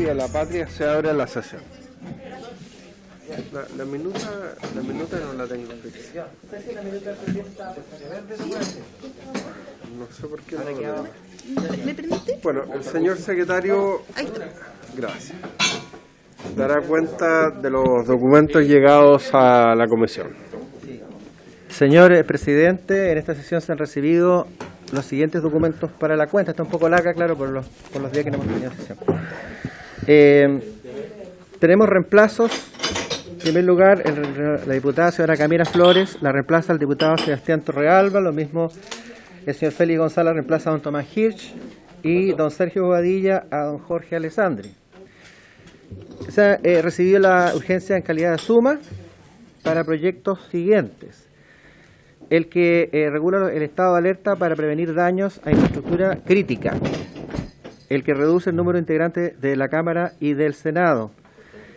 y a la patria se abre la sesión. La minuta no la tengo. No sé por qué no la tengo. ¿Me permite? Bueno, el señor secretario, gracias, dará cuenta de los documentos llegados a la comisión. Señor presidente, en esta sesión se han recibido los siguientes documentos para la cuenta. Está un poco larga, claro, por los días que no hemos tenido sesión. Tenemos reemplazos. En primer lugar, la diputada señora Camila Flores la reemplaza al diputado Sebastián Torrealba, lo mismo el señor Félix González reemplaza a don Tomás Hirsch y don Sergio Bobadilla a don Jorge Alessandri. Se ha recibido la urgencia en calidad de suma para proyectos siguientes. El que regula el estado de alerta para prevenir daños a infraestructura crítica. El que reduce el número de integrantes de la Cámara y del Senado.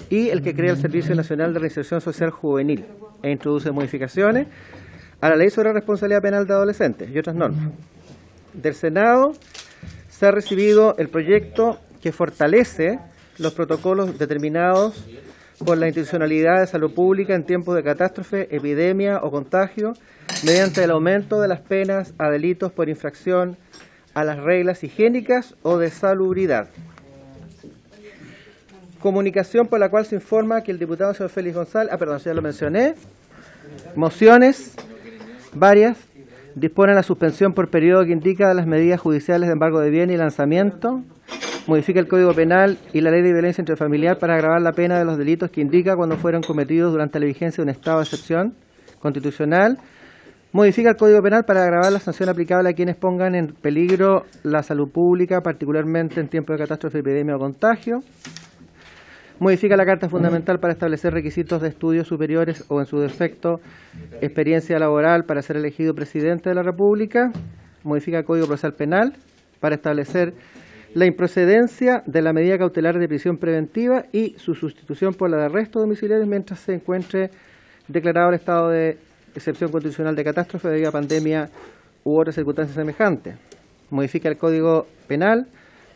Y el que crea el Servicio Nacional de Reinserción Social Juvenil e introduce modificaciones a la Ley sobre la Responsabilidad Penal de Adolescentes y otras normas. Del Senado se ha recibido el proyecto que fortalece los protocolos determinados por la institucionalidad de salud pública en tiempos de catástrofe, epidemia o contagio, mediante el aumento de las penas a delitos por infracción a las reglas higiénicas o de salubridad. Comunicación por la cual se informa que el diputado señor Félix González, ya lo mencioné, mociones varias, disponen la suspensión por periodo que indica de las medidas judiciales de embargo de bienes y lanzamiento, modifica el Código Penal y la Ley de Violencia Intrafamiliar para agravar la pena de los delitos que indica cuando fueron cometidos durante la vigencia de un estado de excepción constitucional, modifica el Código Penal para agravar la sanción aplicable a quienes pongan en peligro la salud pública, particularmente en tiempos de catástrofe, epidemia o contagio, modifica la Carta Fundamental para establecer requisitos de estudios superiores o, en su defecto, experiencia laboral para ser elegido presidente de la República, modifica el Código Procesal Penal para establecer la improcedencia de la medida cautelar de prisión preventiva y su sustitución por la de arresto domiciliario mientras se encuentre declarado el estado de excepción constitucional de catástrofe debido a pandemia u otras circunstancias semejantes. Modifica el Código Penal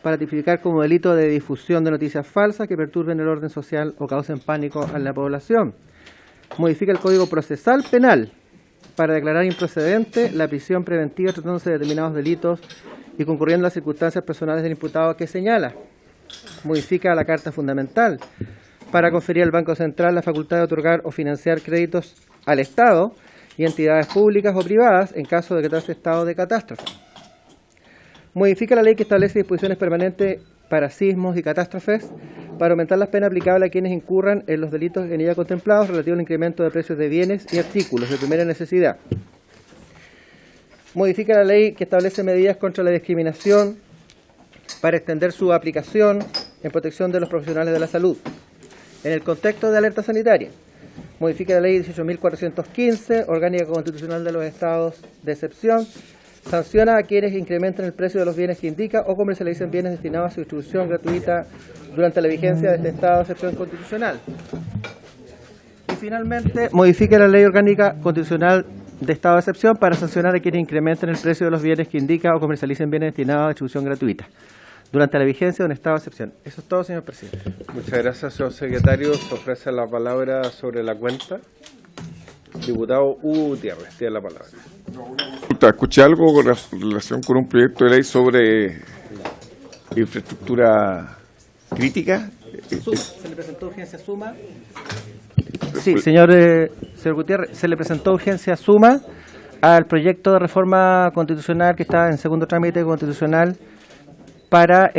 para tipificar como delito de difusión de noticias falsas que perturben el orden social o causen pánico a la población. Modifica el Código Procesal Penal para declarar improcedente la prisión preventiva tratándose de determinados delitos y concurriendo las circunstancias personales del imputado que señala. Modifica la Carta Fundamental para conferir al Banco Central la facultad de otorgar o financiar créditos al Estado y entidades públicas o privadas en caso de que tratarse estado de catástrofe. Modifica la ley que establece disposiciones permanentes para sismos y catástrofes para aumentar las penas aplicables a quienes incurran en los delitos en ella contemplados relativos al incremento de precios de bienes y artículos de primera necesidad. Modifica la ley que establece medidas contra la discriminación para extender su aplicación en protección de los profesionales de la salud. En el contexto de alerta sanitaria, modifica la ley 18.415, orgánica constitucional de los estados de excepción, sanciona a quienes incrementen el precio de los bienes que indica o comercialicen bienes destinados a su distribución gratuita durante la vigencia de este estado de excepción constitucional. Y finalmente, modifica la ley orgánica constitucional de estado de excepción para sancionar a quienes incrementen el precio de los bienes que indica o comercialicen bienes destinados a distribución gratuita durante la vigencia de un estado de excepción. Eso es todo, señor presidente. Muchas gracias, señor secretario. Se ofrece la palabra sobre la cuenta. Diputado Hugo Gutiérrez, tiene la palabra. Escuché algo con relación con un proyecto de ley sobre infraestructura crítica. Se le presentó urgencia suma. Sí, señor Gutiérrez, se le presentó urgencia suma al proyecto de reforma constitucional que está en segundo trámite constitucional para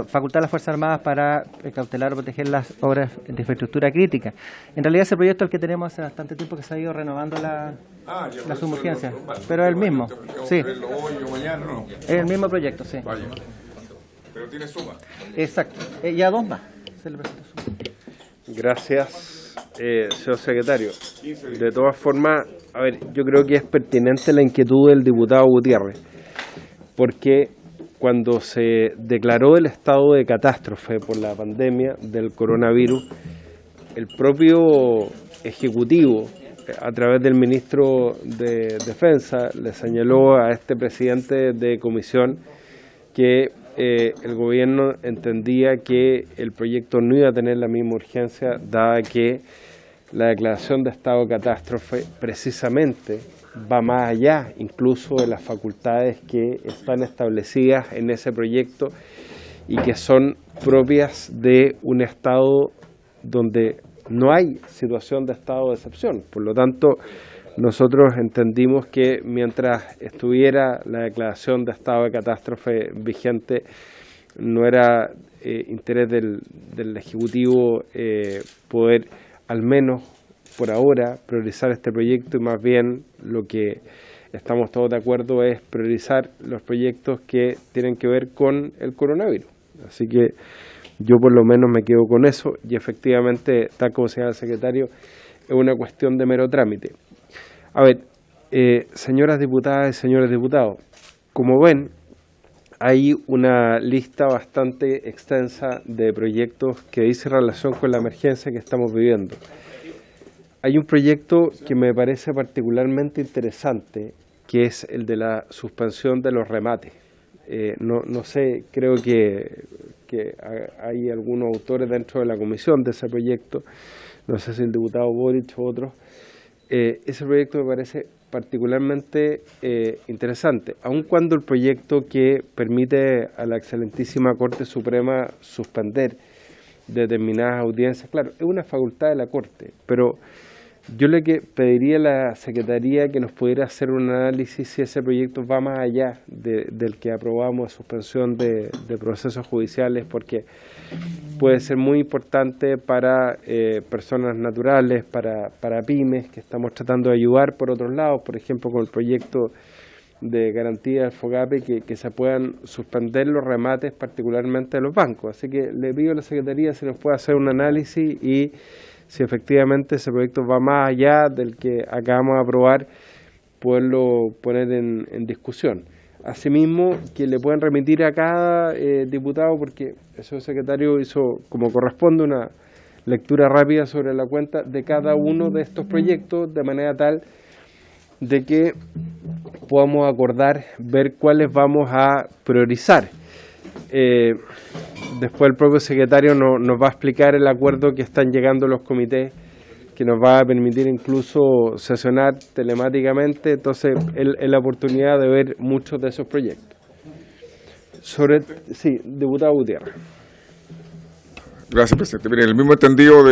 facultar a las Fuerzas Armadas para cautelar o proteger las obras de infraestructura crítica. En realidad ese proyecto es el que tenemos hace bastante tiempo que se ha ido renovando la suburgencia, pero es el mismo. Sí. Es el mismo proyecto, sí. Vaya. Pero tiene suma. Exacto. Ya dos más. Se le presentó suma. Gracias, señor secretario. De todas formas, a ver, yo creo que es pertinente la inquietud del diputado Gutiérrez, porque cuando se declaró el estado de catástrofe por la pandemia del coronavirus, el propio Ejecutivo, a través del ministro de Defensa, le señaló a este presidente de comisión que el gobierno entendía que el proyecto no iba a tener la misma urgencia, dada que la declaración de estado de catástrofe precisamente va más allá incluso de las facultades que están establecidas en ese proyecto y que son propias de un estado donde no hay situación de estado de excepción. Por lo tanto, nosotros entendimos que mientras estuviera la declaración de estado de catástrofe vigente, no era interés del Ejecutivo poder, al menos por ahora, priorizar este proyecto, y más bien lo que estamos todos de acuerdo es priorizar los proyectos que tienen que ver con el coronavirus. Así que yo por lo menos me quedo con eso, y efectivamente, tal como señala el secretario, es una cuestión de mero trámite. A ver, señoras diputadas y señores diputados, como ven, hay una lista bastante extensa de proyectos que dice relación con la emergencia que estamos viviendo. Hay un proyecto que me parece particularmente interesante, que es el de la suspensión de los remates. No sé, creo que hay algunos autores dentro de la comisión de ese proyecto, no sé si el diputado Boric o otros. Ese proyecto me parece particularmente interesante, aun cuando el proyecto que permite a la excelentísima Corte Suprema suspender determinadas audiencias, claro, es una facultad de la Corte, pero yo le pediría a la Secretaría que nos pudiera hacer un análisis si ese proyecto va más allá del que aprobamos, de suspensión de procesos judiciales, porque puede ser muy importante para personas naturales, para pymes, que estamos tratando de ayudar por otros lados, por ejemplo con el proyecto de garantía del FOGAPE, que se puedan suspender los remates, particularmente de los bancos. Así que le pido a la Secretaría si nos puede hacer un análisis y si efectivamente ese proyecto va más allá del que acabamos de aprobar, poderlo poner en discusión. Asimismo, que le puedan remitir a cada diputado, porque el secretario hizo, como corresponde, una lectura rápida sobre la cuenta de cada uno de estos proyectos, de manera tal de que podamos acordar, ver cuáles vamos a priorizar. Después el propio secretario nos va a explicar el acuerdo que están llegando los comités, que nos va a permitir incluso sesionar telemáticamente, entonces es la oportunidad de ver muchos de esos proyectos. Sí, diputado Gutiérrez. Gracias, presidente. Mire, el mismo entendido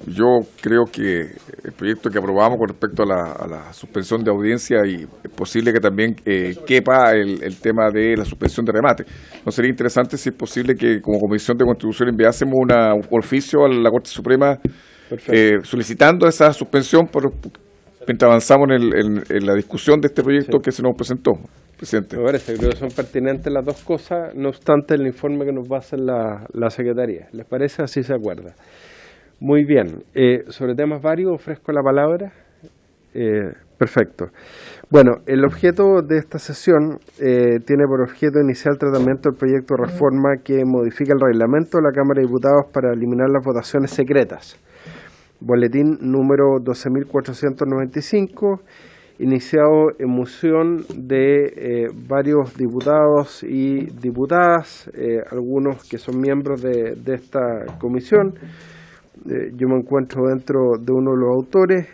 yo creo que el proyecto que aprobamos con respecto a la suspensión de audiencia, y es posible que también quepa el tema de la suspensión de remate. ¿No sería interesante, si es posible, que como Comisión de Constitución enviásemos un oficio a la Corte Suprema solicitando esa suspensión mientras avanzamos en la discusión de este proyecto que se nos presentó? Presidente. Me parece, creo que son pertinentes las dos cosas, no obstante el informe que nos va a hacer la Secretaría. ¿Les parece? Así se acuerda. Muy bien. Sobre temas varios, ofrezco la palabra. Perfecto. Bueno, el objeto de esta sesión tiene por objeto iniciar el tratamiento del proyecto de reforma que modifica el reglamento de la Cámara de Diputados para eliminar las votaciones secretas. Boletín número 12.495, iniciado en moción de varios diputados y diputadas, algunos que son miembros de esta comisión. Yo me encuentro dentro de uno de los autores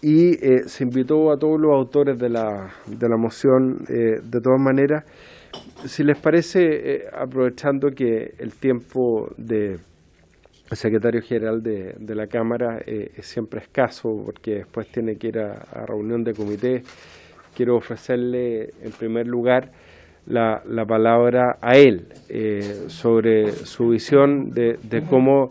y se invitó a todos los autores de la moción. De todas maneras, si les parece, aprovechando que el tiempo del secretario general de la Cámara es siempre escaso, porque después tiene que ir a reunión de comité, quiero ofrecerle en primer lugar la palabra a él sobre su visión de cómo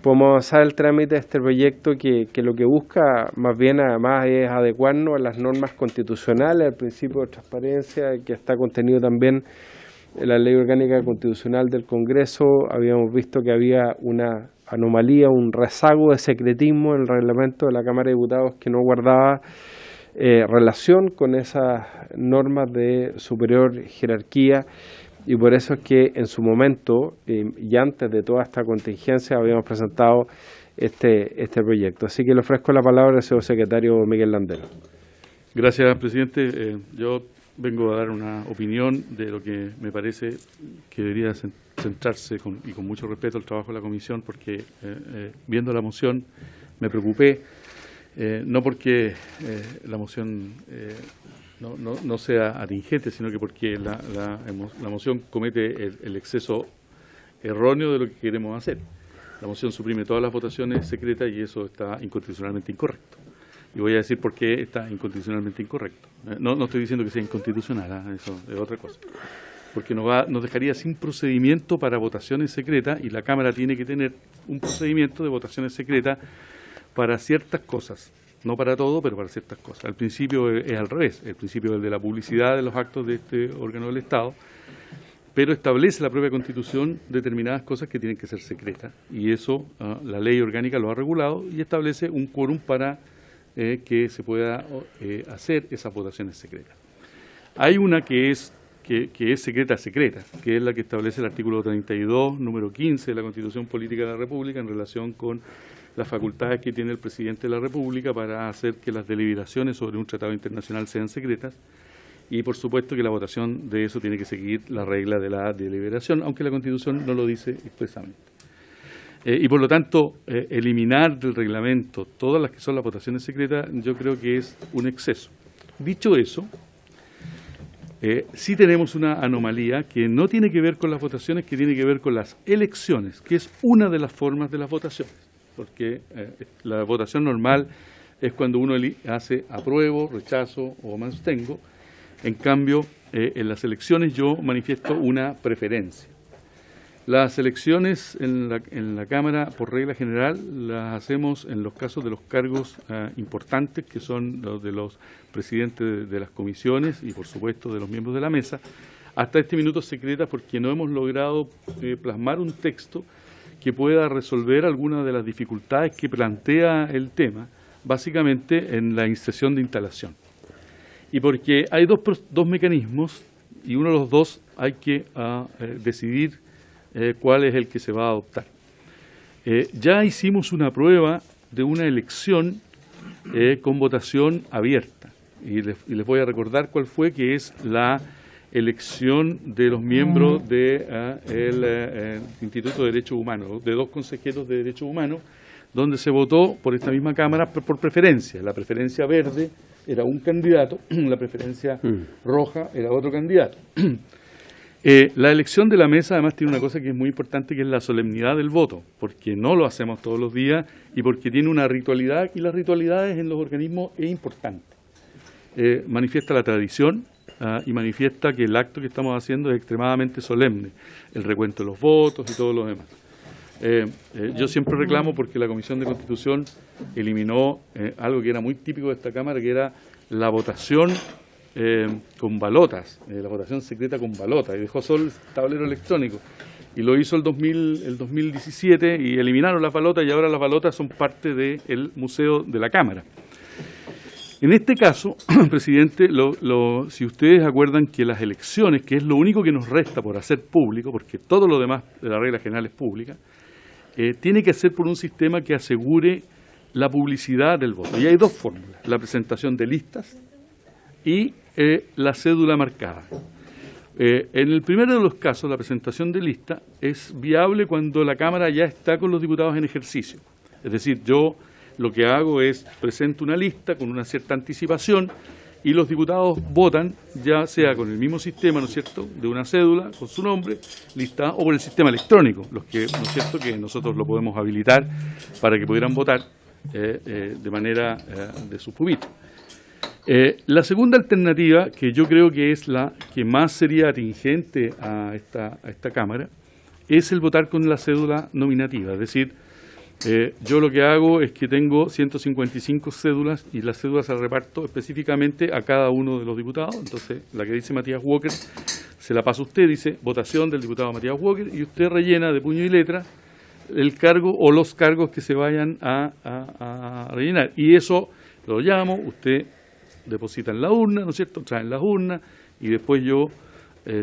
podemos avanzar el trámite de este proyecto que lo que busca más bien además es adecuarnos a las normas constitucionales, al principio de transparencia que está contenido también en la Ley Orgánica Constitucional del Congreso. Habíamos visto que había una anomalía, un rezago de secretismo en el reglamento de la Cámara de Diputados que no guardaba relación con esas normas de superior jerarquía, y por eso es que en su momento y antes de toda esta contingencia habíamos presentado este proyecto. Así que le ofrezco la palabra al señor secretario Miguel Landero. Gracias, presidente. Yo vengo a dar una opinión de lo que me parece que debería centrarse, y con mucho respeto, el trabajo de la comisión, porque viendo la moción me preocupé, no porque la moción no sea atingente, sino que porque la moción comete el exceso erróneo de lo que queremos hacer. La moción suprime todas las votaciones secretas y eso está inconstitucionalmente incorrecto. Y voy a decir por qué está inconstitucionalmente incorrecto. No estoy diciendo que sea inconstitucional, eso es otra cosa. Porque nos dejaría sin procedimiento para votaciones secretas, y la Cámara tiene que tener un procedimiento de votaciones secretas para ciertas cosas. No para todo, pero para ciertas cosas. Al principio es al revés. El principio es el de la publicidad de los actos de este órgano del Estado, pero establece la propia Constitución determinadas cosas que tienen que ser secretas. Y eso la ley orgánica lo ha regulado y establece un quórum para que se pueda hacer esas votaciones secretas. Hay una que es secreta, que es la que establece el artículo 32, número 15 de la Constitución Política de la República en relación con las facultades que tiene el presidente de la República para hacer que las deliberaciones sobre un tratado internacional sean secretas. Y por supuesto que la votación de eso tiene que seguir la regla de la deliberación, aunque la Constitución no lo dice expresamente. Y por lo tanto, eliminar del reglamento todas las que son las votaciones secretas, yo creo que es un exceso. Dicho eso, sí tenemos una anomalía que no tiene que ver con las votaciones, que tiene que ver con las elecciones, que es una de las formas de las votaciones, porque la votación normal es cuando uno hace apruebo, rechazo o me abstengo. En cambio, en las elecciones yo manifiesto una preferencia. Las elecciones en la Cámara, por regla general, las hacemos en los casos de los cargos importantes, que son los de los presidentes de las comisiones y, por supuesto, de los miembros de la mesa. Hasta este minuto secretas porque no hemos logrado plasmar un texto que pueda resolver algunas de las dificultades que plantea el tema, básicamente en la sesión de instalación. Y porque hay dos mecanismos y uno de los dos hay que decidir cuál es el que se va a adoptar. Ya hicimos una prueba de una elección con votación abierta y les voy a recordar cuál fue, que es la elección de los miembros del Instituto de Derechos Humanos, de 2 consejeros de Derechos Humanos, donde se votó por esta misma Cámara por preferencia. La preferencia verde era un candidato, la preferencia roja era otro candidato. La elección de la mesa además tiene una cosa que es muy importante, que es la solemnidad del voto, porque no lo hacemos todos los días y porque tiene una ritualidad, y las ritualidades en los organismos es importante. Manifiesta la tradición y manifiesta que el acto que estamos haciendo es extremadamente solemne, el recuento de los votos y todo lo demás. Yo siempre reclamo porque la Comisión de Constitución eliminó algo que era muy típico de esta Cámara, que era la votación con balotas, la votación secreta con balotas, y dejó solo el tablero electrónico. Y lo hizo el 2017 y eliminaron las balotas, y ahora las balotas son parte del museo de la Cámara. En este caso, presidente, si ustedes acuerdan que las elecciones, que es lo único que nos resta por hacer público, porque todo lo demás de la regla general es pública, tiene que ser por un sistema que asegure la publicidad del voto. Y hay 2 fórmulas: la presentación de listas y la cédula marcada. En el primero de los casos, la presentación de lista es viable cuando la Cámara ya está con los diputados en ejercicio. Es decir, yo lo que hago es presento una lista con una cierta anticipación y los diputados votan, ya sea con el mismo sistema, ¿no es cierto?, de una cédula con su nombre, lista, o por el sistema electrónico, los que, ¿no es cierto?, que nosotros lo podemos habilitar para que pudieran votar de manera de sus pupitres. La segunda alternativa, que yo creo que es la que más sería atingente a esta Cámara, es el votar con la cédula nominativa. Es decir, yo lo que hago es que tengo 155 cédulas y las cédulas se las reparto específicamente a cada uno de los diputados. Entonces, la que dice Matías Walker se la pasa a usted, dice votación del diputado Matías Walker, y usted rellena de puño y letra el cargo o los cargos que se vayan a rellenar. Y eso lo llamo, usted deposita en la urna, ¿no es cierto?, traen las urnas, y después yo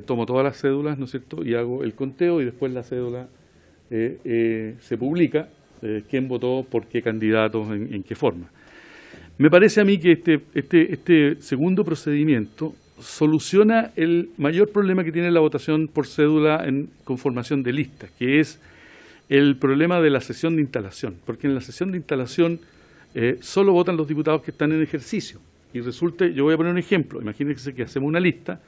tomo todas las cédulas, ¿no es cierto?, y hago el conteo, y después la cédula se publica, quién votó, por qué candidatos, en qué forma. Me parece a mí que este segundo procedimiento soluciona el mayor problema que tiene la votación por cédula en conformación de listas, que es el problema de la sesión de instalación, porque en la sesión de instalación solo votan los diputados que están en ejercicio. Y resulta, yo voy a poner un ejemplo, imagínense que hacemos una lista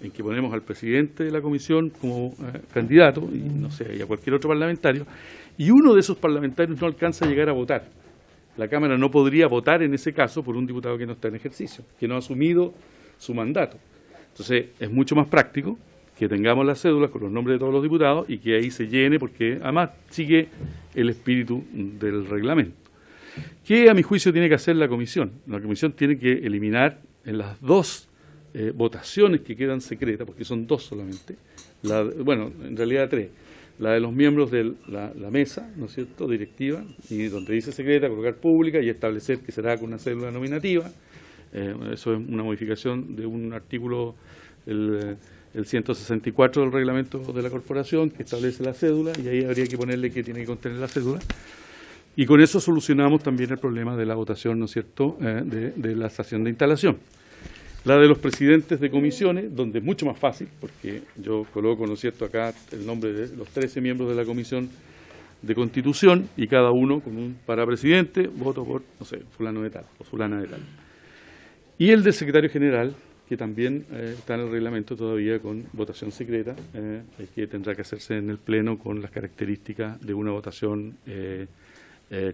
en que ponemos al presidente de la comisión como candidato, y no sé, y a cualquier otro parlamentario, y uno de esos parlamentarios no alcanza a llegar a votar. La Cámara no podría votar en ese caso por un diputado que no está en ejercicio, que no ha asumido su mandato. Entonces, es mucho más práctico que tengamos las cédulas con los nombres de todos los diputados y que ahí se llene, porque además sigue el espíritu del reglamento. ¿Qué, a mi juicio, tiene que hacer la comisión? La comisión tiene que eliminar en las dos votaciones que quedan secretas, porque son dos solamente, bueno, en realidad tres, la de los miembros de la mesa, ¿no es cierto?, directiva, y donde dice secreta, colocar pública y establecer que será con una cédula nominativa. Eso es una modificación de un artículo, el 164 del reglamento de la corporación, que establece la cédula, y ahí habría que ponerle que tiene que contener la cédula. Y con eso solucionamos también el problema de la votación, ¿no es cierto?, de la estación de instalación. La de los presidentes de comisiones, donde es mucho más fácil, porque yo coloco, ¿no es cierto?, acá el nombre de los 13 miembros de la Comisión de Constitución, y cada uno con un parapresidente, voto por, no sé, fulano de tal o fulana de tal. Y el del secretario general, que también está en el reglamento todavía con votación secreta, que tendrá que hacerse en el Pleno con las características de una votación,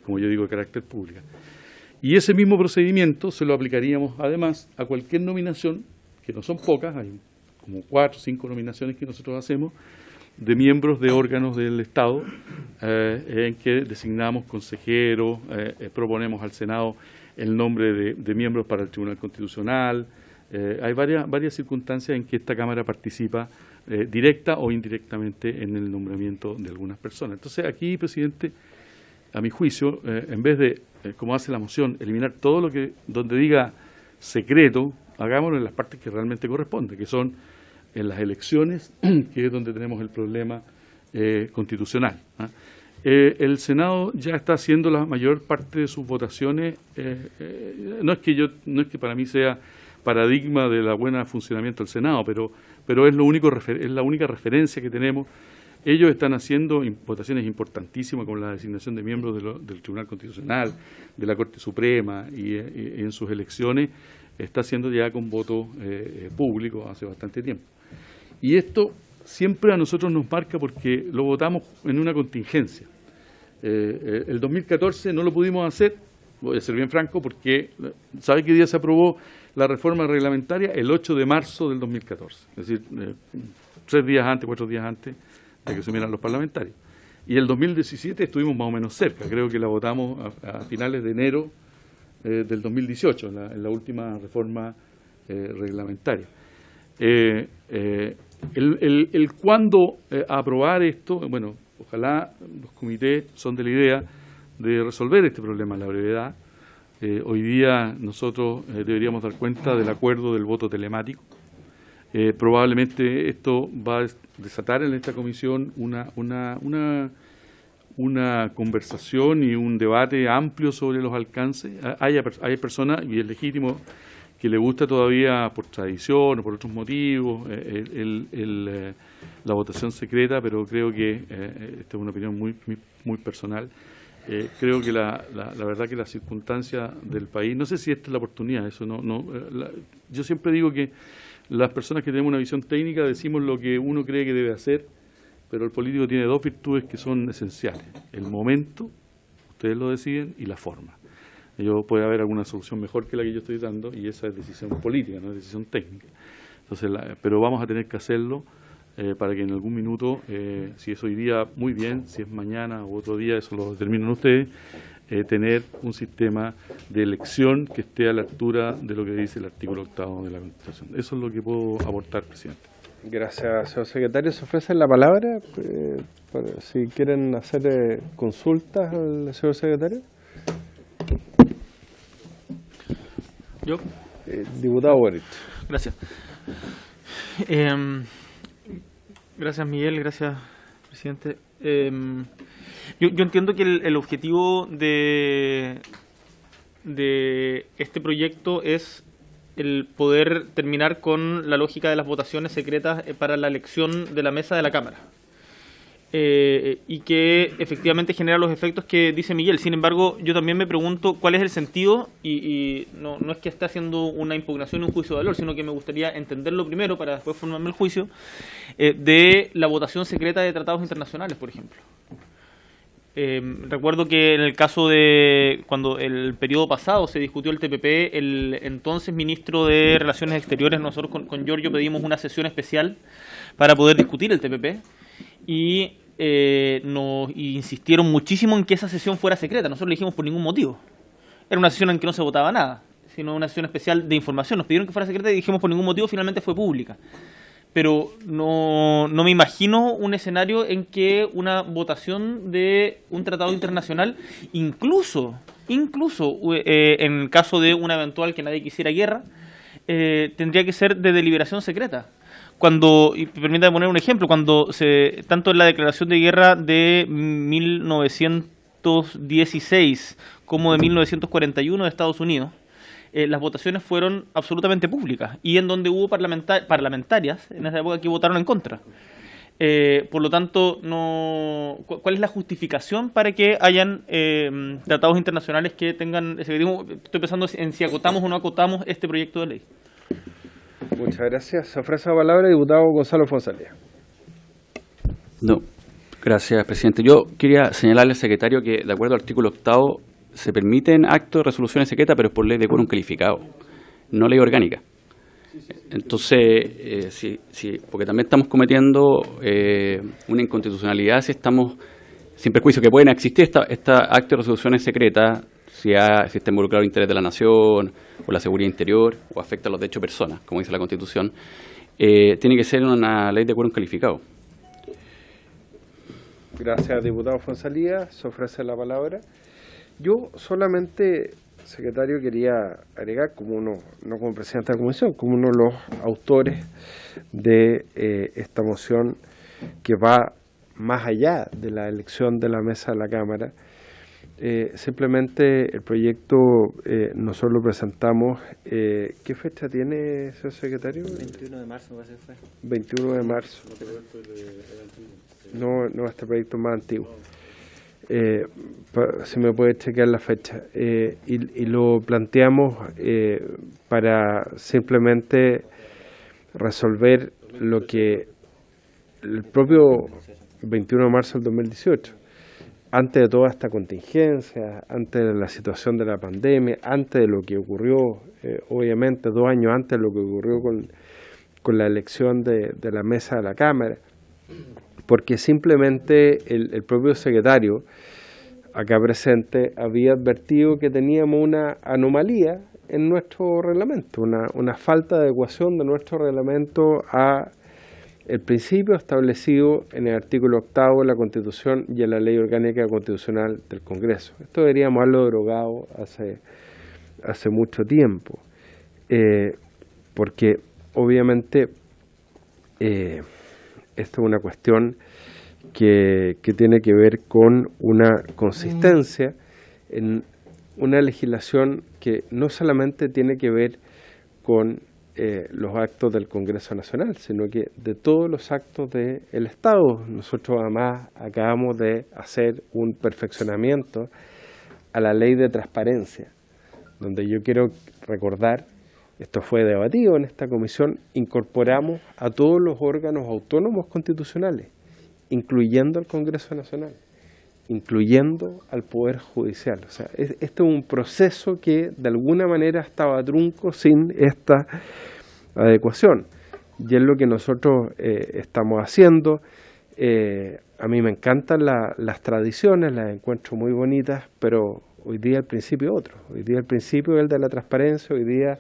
como yo digo, de carácter pública. Y ese mismo procedimiento se lo aplicaríamos además a cualquier nominación, que no son pocas, hay como 4 o 5 nominaciones que nosotros hacemos, de miembros de órganos del Estado, en que designamos consejeros, proponemos al Senado el nombre de miembros para el Tribunal Constitucional. Hay varias circunstancias en que esta Cámara participa directa o indirectamente en el nombramiento de algunas personas. Entonces aquí, presidente, a mi juicio, en vez de, como hace la moción, eliminar todo lo que donde diga secreto, hagámoslo en las partes que realmente corresponden, que son en las elecciones, que es donde tenemos el problema constitucional. El Senado ya está haciendo la mayor parte de sus votaciones. No es que para mí sea paradigma de la buena funcionamiento del Senado, pero es la única referencia que tenemos. Ellos están haciendo votaciones importantísimas con la designación de miembros del Tribunal Constitucional, de la Corte Suprema, y en sus elecciones está haciendo ya con voto público hace bastante tiempo. Y esto siempre a nosotros nos marca porque lo votamos en una contingencia. El 2014 no lo pudimos hacer, voy a ser bien franco, porque ¿sabe qué día se aprobó la reforma reglamentaria? El 8 de marzo del 2014, es decir, 4 días antes de que asumieran los parlamentarios. Y el 2017 estuvimos más o menos cerca, creo que la votamos a finales de enero del 2018, en la última reforma reglamentaria. El cuándo aprobar esto, bueno, ojalá los comités son de la idea de resolver este problema a la brevedad. Hoy día nosotros deberíamos dar cuenta del acuerdo del voto telemático. Probablemente esto va a desatar en esta comisión una conversación y un debate amplio sobre los alcances. Hay personas, y es legítimo, que le gusta todavía por tradición o por otros motivos la votación secreta, pero creo que esta es una opinión muy personal. Creo que la verdad que la circunstancia del país, no sé si esta es la oportunidad, eso yo siempre digo que las personas que tenemos una visión técnica decimos lo que uno cree que debe hacer, pero el político tiene 2 virtudes que son esenciales: el momento, ustedes lo deciden, y la forma. Puede haber alguna solución mejor que la que yo estoy dando, y esa es decisión política, no es decisión técnica. Entonces, pero vamos a tener que hacerlo para que en algún minuto, si es hoy día, muy bien, si es mañana u otro día, eso lo determinan ustedes, tener un sistema de elección que esté a la altura de lo que dice el artículo 8º de la Constitución. Eso es lo que puedo aportar, presidente. Gracias, señor secretario. Se ofrece la palabra si quieren hacer consultas al señor secretario. ¿Yo? Diputado Boric. Gracias. Gracias, Miguel. Gracias, presidente. Yo entiendo que el objetivo de este proyecto es el poder terminar con la lógica de las votaciones secretas para la elección de la mesa de la Cámara. Y que efectivamente genera los efectos que dice Miguel. Sin embargo, yo también me pregunto cuál es el sentido, y no es que esté haciendo una impugnación o un juicio de valor, sino que me gustaría entenderlo primero para después formarme el juicio, de la votación secreta de tratados internacionales, por ejemplo. Recuerdo que en el caso de cuando el periodo pasado se discutió el TPP, el entonces ministro de Relaciones Exteriores, nosotros con Giorgio pedimos una sesión especial para poder discutir el TPP, y nos insistieron muchísimo en que esa sesión fuera secreta. Nosotros le dijimos por ningún motivo. Era una sesión en que no se votaba nada, sino una sesión especial de información. Nos pidieron que fuera secreta y dijimos por ningún motivo, finalmente fue pública. Pero no me imagino un escenario en que una votación de un tratado internacional, incluso en caso de una eventual que nadie quisiera guerra, tendría que ser de deliberación secreta. Y permítame poner un ejemplo, tanto en la declaración de guerra de 1916 como de 1941 de Estados Unidos, las votaciones fueron absolutamente públicas, y en donde hubo parlamentarias en esa época que votaron en contra. Por lo tanto, ¿cuál es la justificación para que hayan tratados internacionales que tengan ese? Estoy pensando en si acotamos o no acotamos este proyecto de ley. Muchas gracias. Se ofrece la palabra el diputado Gonzalo Fonsalía. No, gracias, presidente. Yo quería señalarle al secretario que, de acuerdo al artículo 8, se permiten actos de resoluciones secretas, pero es por ley de quórum calificado, no ley orgánica. Entonces, porque también estamos cometiendo una inconstitucionalidad si estamos, sin perjuicio que pueden existir esta actos de resoluciones secretas, si está involucrado el interés de la nación o la seguridad interior o afecta a los derechos de personas, como dice la Constitución, tiene que ser una ley de quórum calificado. Gracias, diputado Fonsalía. Se ofrece la palabra. Yo solamente, secretario, quería agregar, como uno, no como presidente de la comisión, como uno de los autores de esta moción que va más allá de la elección de la mesa de la Cámara. Simplemente el proyecto nosotros lo presentamos. ¿Qué fecha tiene, señor secretario? 21 de marzo, parece que fue. 21 de marzo. No, este proyecto es más antiguo. Si me puede chequear la fecha. Y lo planteamos para simplemente resolver lo que el propio 21 de marzo del 2018, antes de toda esta contingencia, antes de la situación de la pandemia, antes de lo que ocurrió, obviamente 2 años antes de lo que ocurrió con la elección de la mesa de la Cámara, porque simplemente el propio secretario acá presente había advertido que teníamos una anomalía en nuestro reglamento, una falta de adecuación de nuestro reglamento a el principio establecido en el artículo 8 de la Constitución y en la Ley Orgánica Constitucional del Congreso. Esto deberíamos haberlo derogado hace mucho tiempo, porque obviamente esta es una cuestión que tiene que ver con una consistencia en una legislación que no solamente tiene que ver con los actos del Congreso Nacional, sino que de todos los actos del Estado. Nosotros además acabamos de hacer un perfeccionamiento a la ley de transparencia, donde yo quiero recordar, esto fue debatido en esta comisión, incorporamos a todos los órganos autónomos constitucionales, incluyendo al Congreso Nacional, incluyendo al Poder Judicial. O sea, este es un proceso que de alguna manera estaba trunco sin esta adecuación. Y es lo que nosotros estamos haciendo. A mí me encantan las tradiciones, las encuentro muy bonitas, pero hoy día el principio es otro. Hoy día el principio es el de la transparencia, hoy día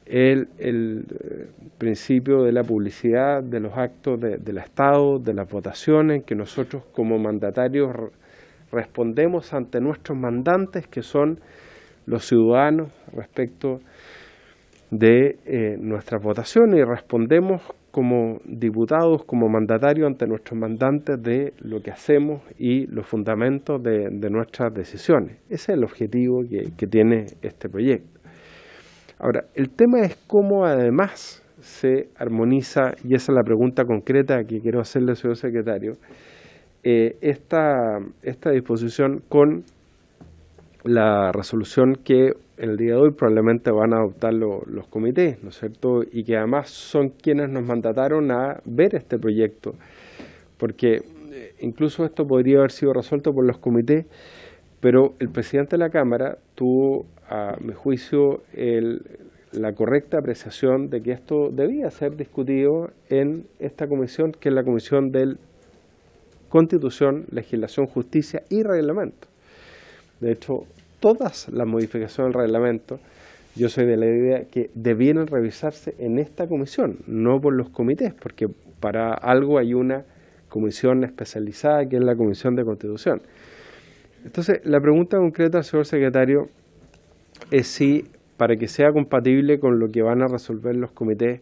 el principio de la publicidad de los actos del Estado, de las votaciones, que nosotros como mandatarios respondemos ante nuestros mandantes, que son los ciudadanos, respecto de nuestras votaciones, y respondemos como diputados, como mandatarios ante nuestros mandantes de lo que hacemos y los fundamentos de nuestras decisiones. Ese es el objetivo que tiene este proyecto. Ahora, el tema es cómo además se armoniza, y esa es la pregunta concreta que quiero hacerle, señor secretario, esta disposición con la resolución que el día de hoy probablemente van a adoptar los comités, ¿no es cierto? Y que además son quienes nos mandataron a ver este proyecto, porque incluso esto podría haber sido resuelto por los comités, pero el presidente de la Cámara tuvo, a mi juicio, la correcta apreciación de que esto debía ser discutido en esta comisión, que es la Comisión de Constitución, Legislación, Justicia y Reglamento. De hecho, todas las modificaciones del reglamento, yo soy de la idea que debieran revisarse en esta comisión, no por los comités, porque para algo hay una comisión especializada que es la Comisión de Constitución. Entonces, la pregunta concreta, señor secretario, es si, para que sea compatible con lo que van a resolver los comités,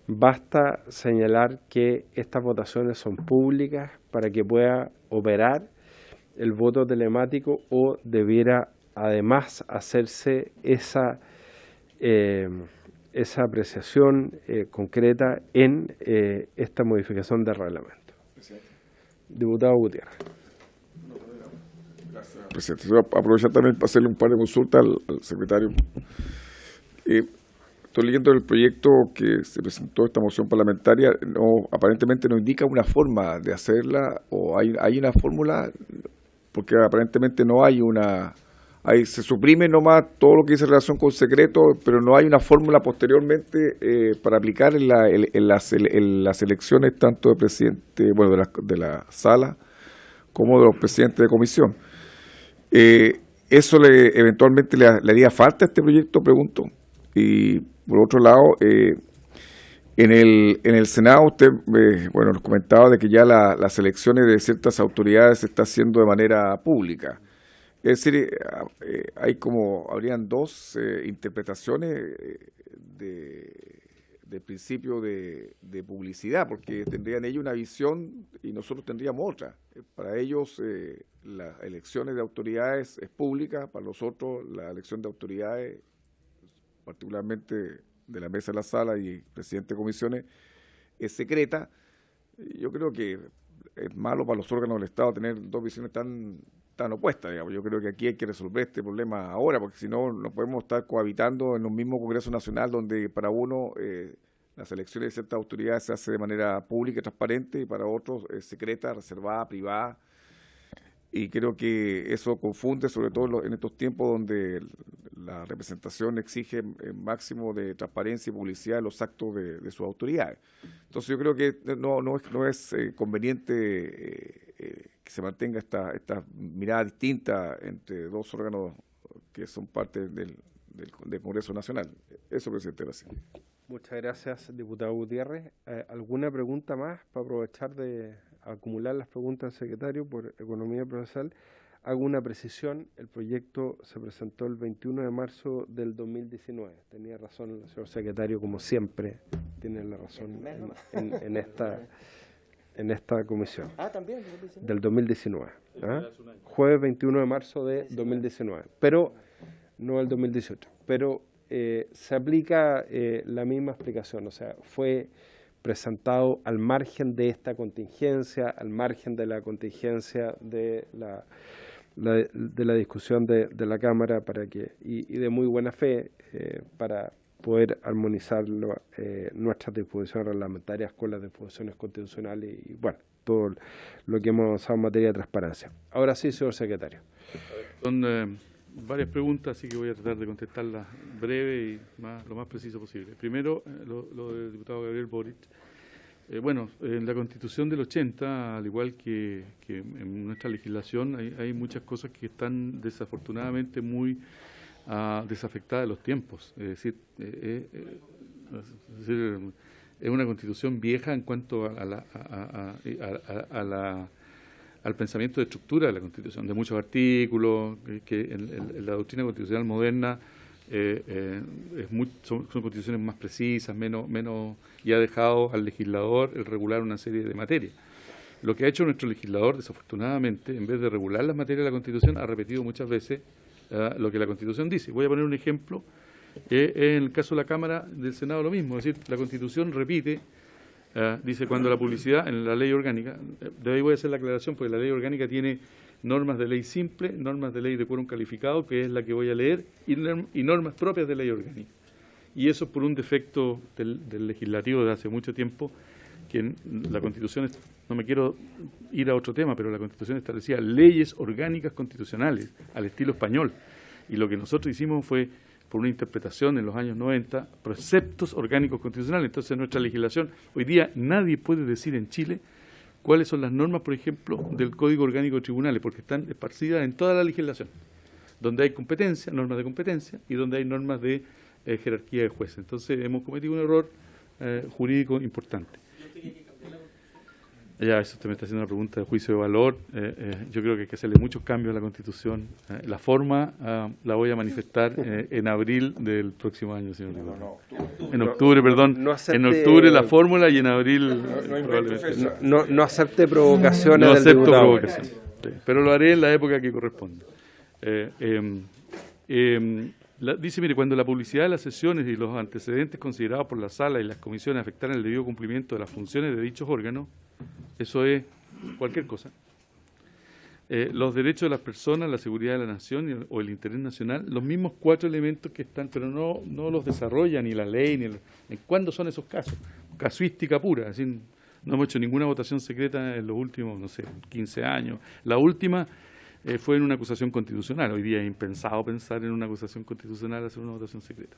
basta señalar que estas votaciones son públicas para que pueda operar el voto telemático, o debiera además hacerse esa apreciación concreta en esta modificación del reglamento. Diputado Gutiérrez. Presidente, voy a aprovechar también para hacerle un par de consultas al secretario. Estoy leyendo el proyecto que se presentó, esta moción parlamentaria, aparentemente no indica una forma de hacerla, o hay una fórmula, porque aparentemente no hay una... se suprime nomás todo lo que dice relación con secreto, pero no hay una fórmula posteriormente para aplicar en las elecciones tanto de presidente, bueno, de la sala como de los presidentes de comisión. ¿Eso eventualmente le haría falta a este proyecto, pregunto? Y por otro lado, en el Senado usted bueno, nos comentaba de que ya las elecciones de ciertas autoridades se está haciendo de manera pública. Es decir, habrían dos interpretaciones de principio de publicidad, porque tendrían ellos una visión y nosotros tendríamos otra. Para ellos las elecciones de autoridades es pública, para nosotros la elección de autoridades, particularmente de la mesa de la sala y presidente de comisiones, es secreta. Yo creo que es malo para los órganos del Estado tener dos visiones tan opuestas, digamos. Yo creo que aquí hay que resolver este problema ahora, porque si no, no podemos estar cohabitando en un mismo Congreso Nacional, donde para uno las elecciones de ciertas autoridades se hace de manera pública y transparente, y para otros secreta, reservada, privada. Y creo que eso confunde, sobre todo en estos tiempos donde la representación exige el máximo de transparencia y publicidad de los actos de sus autoridades. Entonces yo creo que no es conveniente que se mantenga esta mirada distinta entre dos órganos que son parte del Congreso Nacional. Eso, presidente, gracias. Muchas gracias, diputado Gutiérrez. ¿Alguna pregunta más para aprovechar de acumular las preguntas al secretario por Economía Procesal? Hago una precisión, el proyecto se presentó el 21 de marzo del 2019. Tenía razón el señor secretario, como siempre, tiene la razón en esta comisión. También. Del 2019. Jueves 21 de marzo de 2019, pero no el 2018. Pero se aplica la misma explicación, o sea, fue presentado al margen de esta contingencia, al margen de la contingencia de la discusión de la Cámara, y de muy buena fe para poder armonizar nuestras disposiciones reglamentarias con las disposiciones constitucionales y bueno, todo lo que hemos avanzado en materia de transparencia. Ahora sí, señor secretario. Son varias preguntas, así que voy a tratar de contestarlas breve y lo más preciso posible. Primero, lo del diputado Gabriel Boric. Bueno, en la Constitución del 80, al igual que en nuestra legislación, hay muchas cosas que están desafortunadamente muy desafectadas de los tiempos. Es decir, es una Constitución vieja en cuanto al pensamiento de estructura de la Constitución, de muchos artículos, que en la doctrina constitucional moderna son constituciones más precisas, menos, y ha dejado al legislador el regular una serie de materias. Lo que ha hecho nuestro legislador, desafortunadamente, en vez de regular las materias de la Constitución, ha repetido muchas veces lo que la Constitución dice. Voy a poner un ejemplo En el caso de la Cámara del Senado lo mismo, es decir, la Constitución repite, dice cuando la publicidad, en la ley orgánica, de ahí voy a hacer la aclaración porque la ley orgánica tiene normas de ley simple, normas de ley de quórum calificado, que es la que voy a leer, y normas propias de ley orgánica. Y eso por un defecto del legislativo de hace mucho tiempo, que en la Constitución, no me quiero ir a otro tema, pero la Constitución establecía leyes orgánicas constitucionales al estilo español. Y lo que nosotros hicimos fue, por una interpretación en los años 90, preceptos orgánicos constitucionales. Entonces, en nuestra legislación, hoy día nadie puede decir en Chile cuáles son las normas, por ejemplo, del Código Orgánico de Tribunales, porque están esparcidas en toda la legislación, donde hay competencia, normas de competencia, y donde hay normas de jerarquía de jueces. Entonces, hemos cometido un error jurídico importante. Ya, eso usted me está haciendo una pregunta de juicio de valor. Yo creo que hay que hacerle muchos cambios a la Constitución. La forma la voy a manifestar en abril del próximo año, señor diputado. En octubre, perdón. En octubre la fórmula y en abril probablemente. No acepte provocaciones No del acepto diputado. provocaciones. Sí, pero lo haré en la época que corresponda. Dice, mire, cuando la publicidad de las sesiones y los antecedentes considerados por la sala y las comisiones afectaran el debido cumplimiento de las funciones de dichos órganos, eso es cualquier cosa. Los derechos de las personas, la seguridad de la nación o el interés nacional, los mismos 4 elementos que están, pero no los desarrolla ni la ley, ni cuándo son esos casos. Casuística pura, es decir, no hemos hecho ninguna votación secreta en los últimos, 15 años. La última fue en una acusación constitucional. Hoy día es impensado pensar en una acusación constitucional hacer una votación secreta.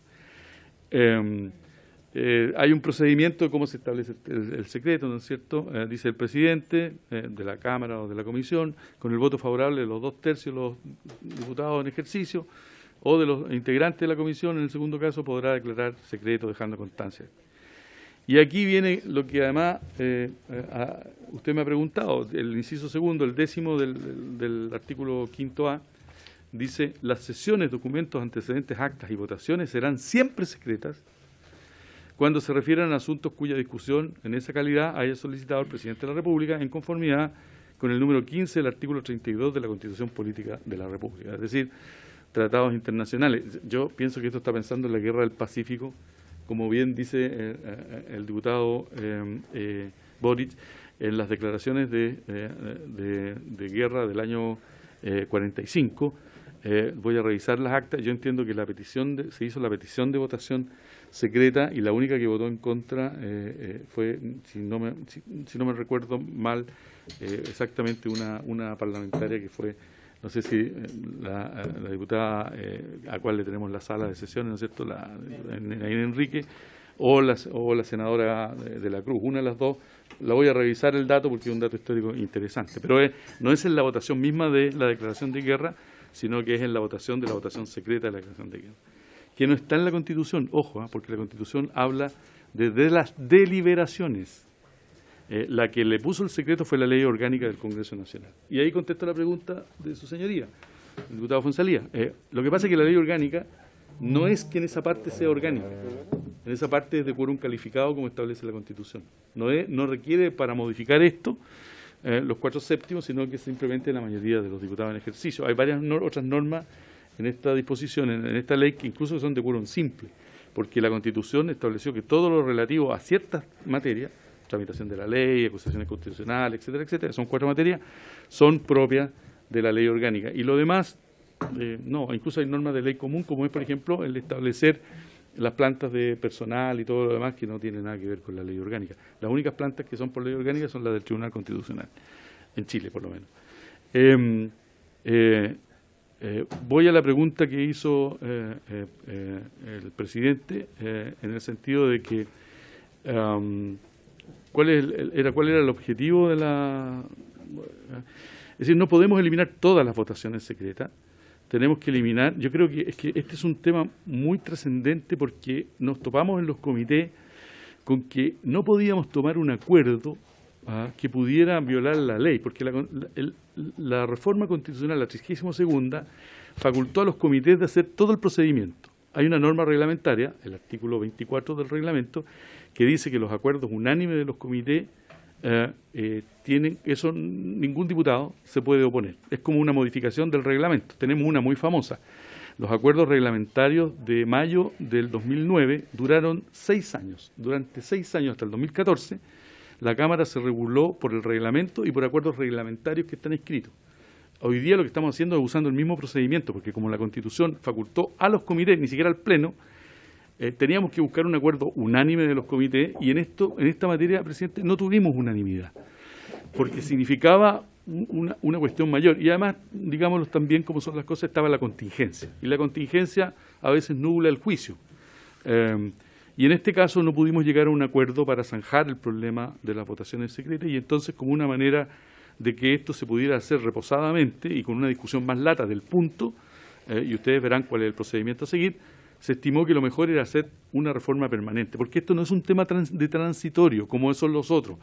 Hay un procedimiento de cómo se establece el secreto, ¿no es cierto? Dice el presidente de la Cámara o de la Comisión, con el voto favorable de los 2/3 de los diputados en ejercicio o de los integrantes de la Comisión, en el segundo caso, podrá declarar secreto dejando constancia. Y aquí viene lo que además usted me ha preguntado, el inciso segundo, el 10º del artículo 5A, dice: las sesiones, documentos, antecedentes, actas y votaciones serán siempre secretas cuando se refieran a asuntos cuya discusión en esa calidad haya solicitado el Presidente de la República en conformidad con el número 15 del artículo 32 de la Constitución Política de la República, es decir, tratados internacionales. Yo pienso que esto está pensando en la Guerra del Pacífico, como bien dice el diputado Boric, en las declaraciones de guerra del año 45. Voy a revisar las actas. Yo entiendo que se hizo la petición de votación secreta y la única que votó en contra fue, si no me recuerdo mal, exactamente una parlamentaria que fue, no sé si la diputada a cual le tenemos la sala de sesiones, ¿no es cierto?, Naina Enrique, o la senadora de la Cruz, una de las dos. La voy a revisar el dato porque es un dato histórico interesante, pero no es en la votación misma de la declaración de guerra, sino que es en la votación de la votación secreta de la declaración de guerra, que no está en la Constitución, ojo, porque la Constitución habla de las deliberaciones. La que le puso el secreto fue la Ley Orgánica del Congreso Nacional. Y ahí contesto la pregunta de su señoría, el diputado Fonsalía. Lo que pasa es que la Ley Orgánica no es que en esa parte sea orgánica, en esa parte es de quórum calificado como establece la Constitución. No requiere para modificar esto los 4/7, sino que simplemente la mayoría de los diputados en ejercicio. Hay varias otras normas en esta disposición, en esta ley, que incluso son de quórum simple, porque la Constitución estableció que todo lo relativo a ciertas materias, tramitación de la ley, acusaciones constitucionales, etcétera, etcétera, son 4 materias, son propias de la ley orgánica. Y lo demás, no, incluso hay normas de ley común, como es, por ejemplo, el establecer las plantas de personal y todo lo demás que no tiene nada que ver con la ley orgánica. Las únicas plantas que son por ley orgánica son las del Tribunal Constitucional, en Chile por lo menos. Voy a la pregunta que hizo el presidente en el sentido de que ¿cuál era el objetivo de la...? Es decir, no podemos eliminar todas las votaciones secretas. Tenemos que eliminar, yo creo que este es un tema muy trascendente porque nos topamos en los comités con que no podíamos tomar un acuerdo que pudiera violar la ley, porque la reforma constitucional, la 32ª, facultó a los comités de hacer todo el procedimiento. Hay una norma reglamentaria, el artículo 24 del reglamento, que dice que los acuerdos unánimes de los comités eso ningún diputado se puede oponer. Es como una modificación del reglamento. Tenemos una muy famosa. Los acuerdos reglamentarios de mayo del 2009 duraron 6 años. Durante 6 años, hasta el 2014, la Cámara se reguló por el reglamento y por acuerdos reglamentarios que están escritos. Hoy día lo que estamos haciendo es usando el mismo procedimiento, porque como la Constitución facultó a los comités, ni siquiera al Pleno, teníamos que buscar un acuerdo unánime de los comités, y en esta materia, presidente, no tuvimos unanimidad, porque significaba una cuestión mayor. Y además, digámoslo también como son las cosas, estaba la contingencia, y la contingencia a veces nubla el juicio. Y en este caso no pudimos llegar a un acuerdo para zanjar el problema de las votaciones secretas, y entonces, como una manera de que esto se pudiera hacer reposadamente y con una discusión más lata del punto, y ustedes verán cuál es el procedimiento a seguir, se estimó que lo mejor era hacer una reforma permanente, porque esto no es un tema de transitorio como son los otros.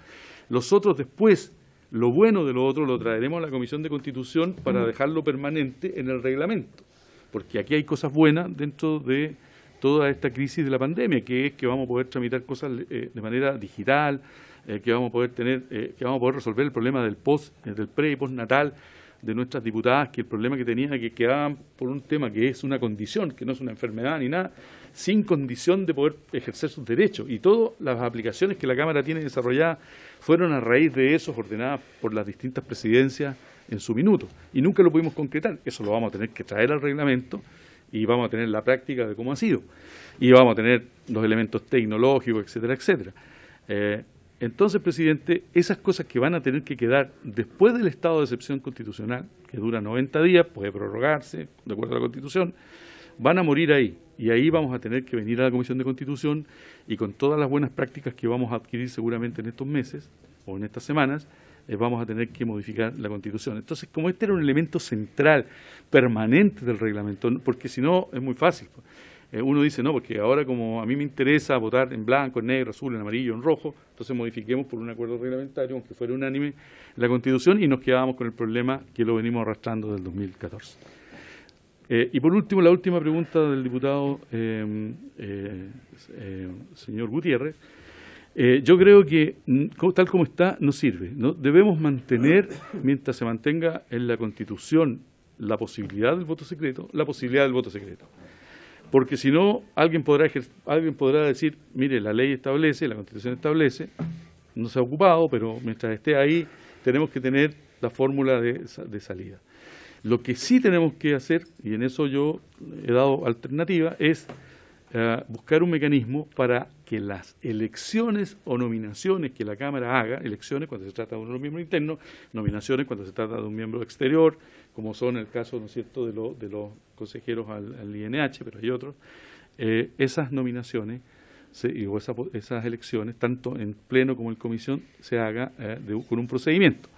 Los otros después, lo bueno de lo otro lo traeremos a la Comisión de Constitución para dejarlo permanente en el reglamento, porque aquí hay cosas buenas dentro de toda esta crisis de la pandemia, que es que vamos a poder tramitar cosas de manera digital, que vamos a poder resolver el problema del pre y postnatal de nuestras diputadas, que el problema que tenían es que quedaban por un tema que es una condición, que no es una enfermedad ni nada, sin condición de poder ejercer sus derechos. Y todas las aplicaciones que la Cámara tiene desarrolladas fueron a raíz de eso, ordenadas por las distintas presidencias en su minuto. Y nunca lo pudimos concretar. Eso lo vamos a tener que traer al reglamento y vamos a tener la práctica de cómo ha sido. Y vamos a tener los elementos tecnológicos, etcétera, etcétera. Entonces, presidente, esas cosas que van a tener que quedar después del estado de excepción constitucional, que dura 90 días, puede prorrogarse de acuerdo a la Constitución, van a morir ahí. Y ahí vamos a tener que venir a la Comisión de Constitución y con todas las buenas prácticas que vamos a adquirir seguramente en estos meses o en estas semanas, vamos a tener que modificar la Constitución. Entonces, como este era un elemento central, permanente del reglamento, porque si no es muy fácil. Uno dice, no, porque ahora como a mí me interesa votar en blanco, en negro, azul, en amarillo, en rojo, entonces modifiquemos por un acuerdo reglamentario, aunque fuera unánime, la Constitución, y nos quedábamos con el problema que lo venimos arrastrando desde el 2014. Y por último, la última pregunta del diputado señor Gutiérrez. Yo creo que tal como está no sirve, ¿no? Debemos mantener, mientras se mantenga en la Constitución la posibilidad del voto secreto, porque si no, alguien podrá decir, mire, la ley establece, la Constitución establece, no se ha ocupado, pero mientras esté ahí tenemos que tener la fórmula de salida. Lo que sí tenemos que hacer, y en eso yo he dado alternativa, es buscar un mecanismo para que las elecciones o nominaciones que la Cámara haga, elecciones cuando se trata de uno de los miembros internos, nominaciones cuando se trata de un miembro exterior, como son el caso, ¿no es cierto?, de los consejeros al INH, pero hay otros, esas nominaciones o esas elecciones, tanto en pleno como en comisión, se haga con un procedimiento.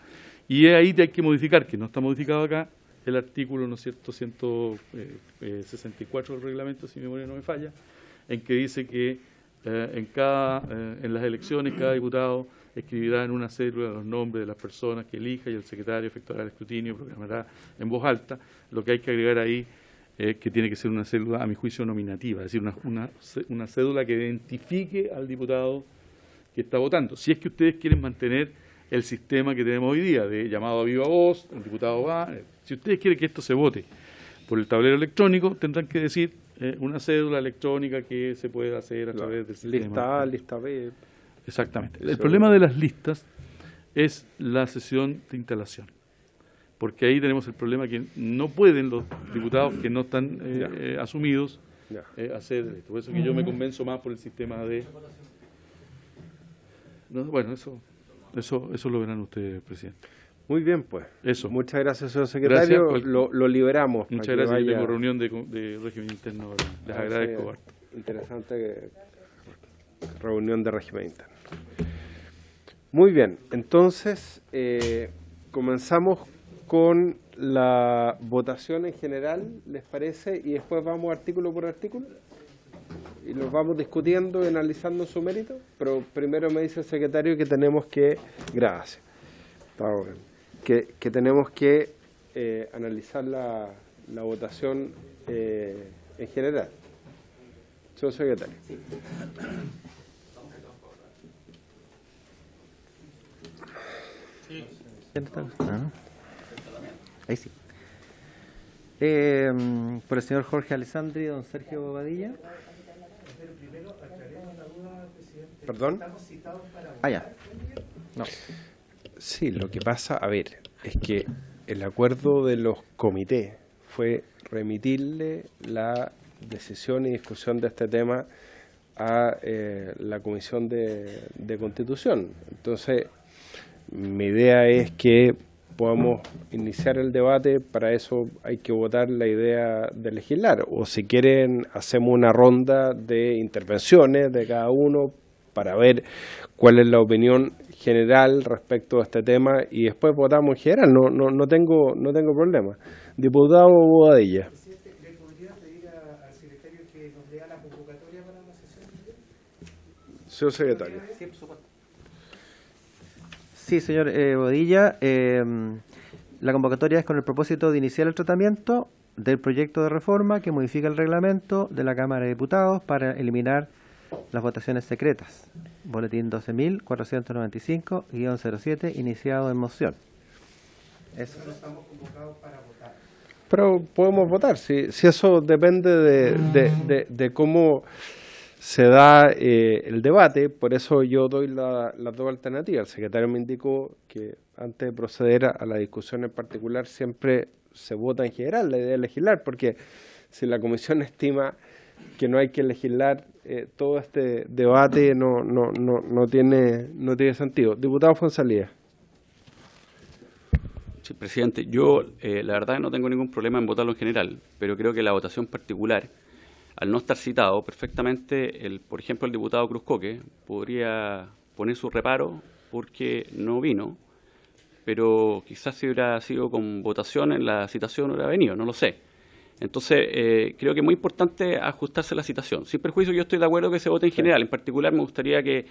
Y ahí hay que modificar, que no está modificado acá, el artículo, ¿no es cierto?, 164 del reglamento, si mi memoria no me falla, en que dice que en las elecciones cada diputado escribirá en una cédula los nombres de las personas que elija y el secretario efectuará el escrutinio y proclamará en voz alta. Lo que hay que agregar ahí es que tiene que ser una cédula, a mi juicio, nominativa, es decir, una cédula que identifique al diputado que está votando. Si es que ustedes quieren mantener el sistema que tenemos hoy día, de llamado a viva voz, un diputado va. Si ustedes quieren que esto se vote por el tablero electrónico, tendrán que decir una cédula electrónica que se puede hacer a través del sistema. Lista A, lista B. Exactamente. El problema de las listas es la sesión de instalación, porque ahí tenemos el problema que no pueden los diputados que no están asumidos hacer esto. Por eso que yo me convenzo más por el sistema de... No, bueno, eso lo verán ustedes, presidente. Muy bien, pues. Eso. Muchas gracias, señor secretario. Gracias. Lo liberamos. Muchas gracias. Yo tengo reunión de régimen interno. Les agradezco. Interesante reunión de régimen interno. Muy bien. Entonces, comenzamos con la votación en general, ¿les parece? Y después vamos artículo por artículo. Y los vamos discutiendo y analizando su mérito. Pero primero me dice el secretario que tenemos que... Gracias. Está bien. Que tenemos que analizar la votación en general. Señor secretario. Ahí sí. Por el señor Jorge Alessandri y don Sergio Bobadilla. ¿Perdón? Ya. No. Sí, lo que pasa, a ver, es que el acuerdo de los comités fue remitirle la decisión y discusión de este tema a la Comisión de Constitución. Entonces, mi idea es que podamos iniciar el debate. Para eso hay que votar la idea de legislar, o si quieren hacemos una ronda de intervenciones de cada uno para ver cuál es la opinión general respecto a este tema y después votamos en general. No tengo problema. Diputado Bobadilla. ¿Le podría pedir al secretario que nos lea la convocatoria para la sesión? Señor secretario. Sí, señor Bodilla. La convocatoria es con el propósito de iniciar el tratamiento del proyecto de reforma que modifica el reglamento de la Cámara de Diputados para eliminar las votaciones secretas. Boletín 12.495-07, iniciado en moción. Eso. Estamos convocados para votar. Pero podemos votar, si eso depende de cómo se da el debate. Por eso yo doy las dos alternativas. El secretario me indicó que antes de proceder a la discusión en particular siempre se vota en general, la idea de legislar, porque si la comisión estima que no hay que legislar, todo este debate no tiene sentido. Diputado Fonsalía. Sí, presidente, yo la verdad no tengo ningún problema en votarlo en general, pero creo que la votación particular, al no estar citado perfectamente, por ejemplo, el diputado Cruzcoque podría poner su reparo porque no vino, pero quizás si hubiera sido con votación en la citación hubiera venido, no lo sé. Entonces, creo que es muy importante ajustarse a la citación. Sin perjuicio, yo estoy de acuerdo que se vote en general. En particular, me gustaría que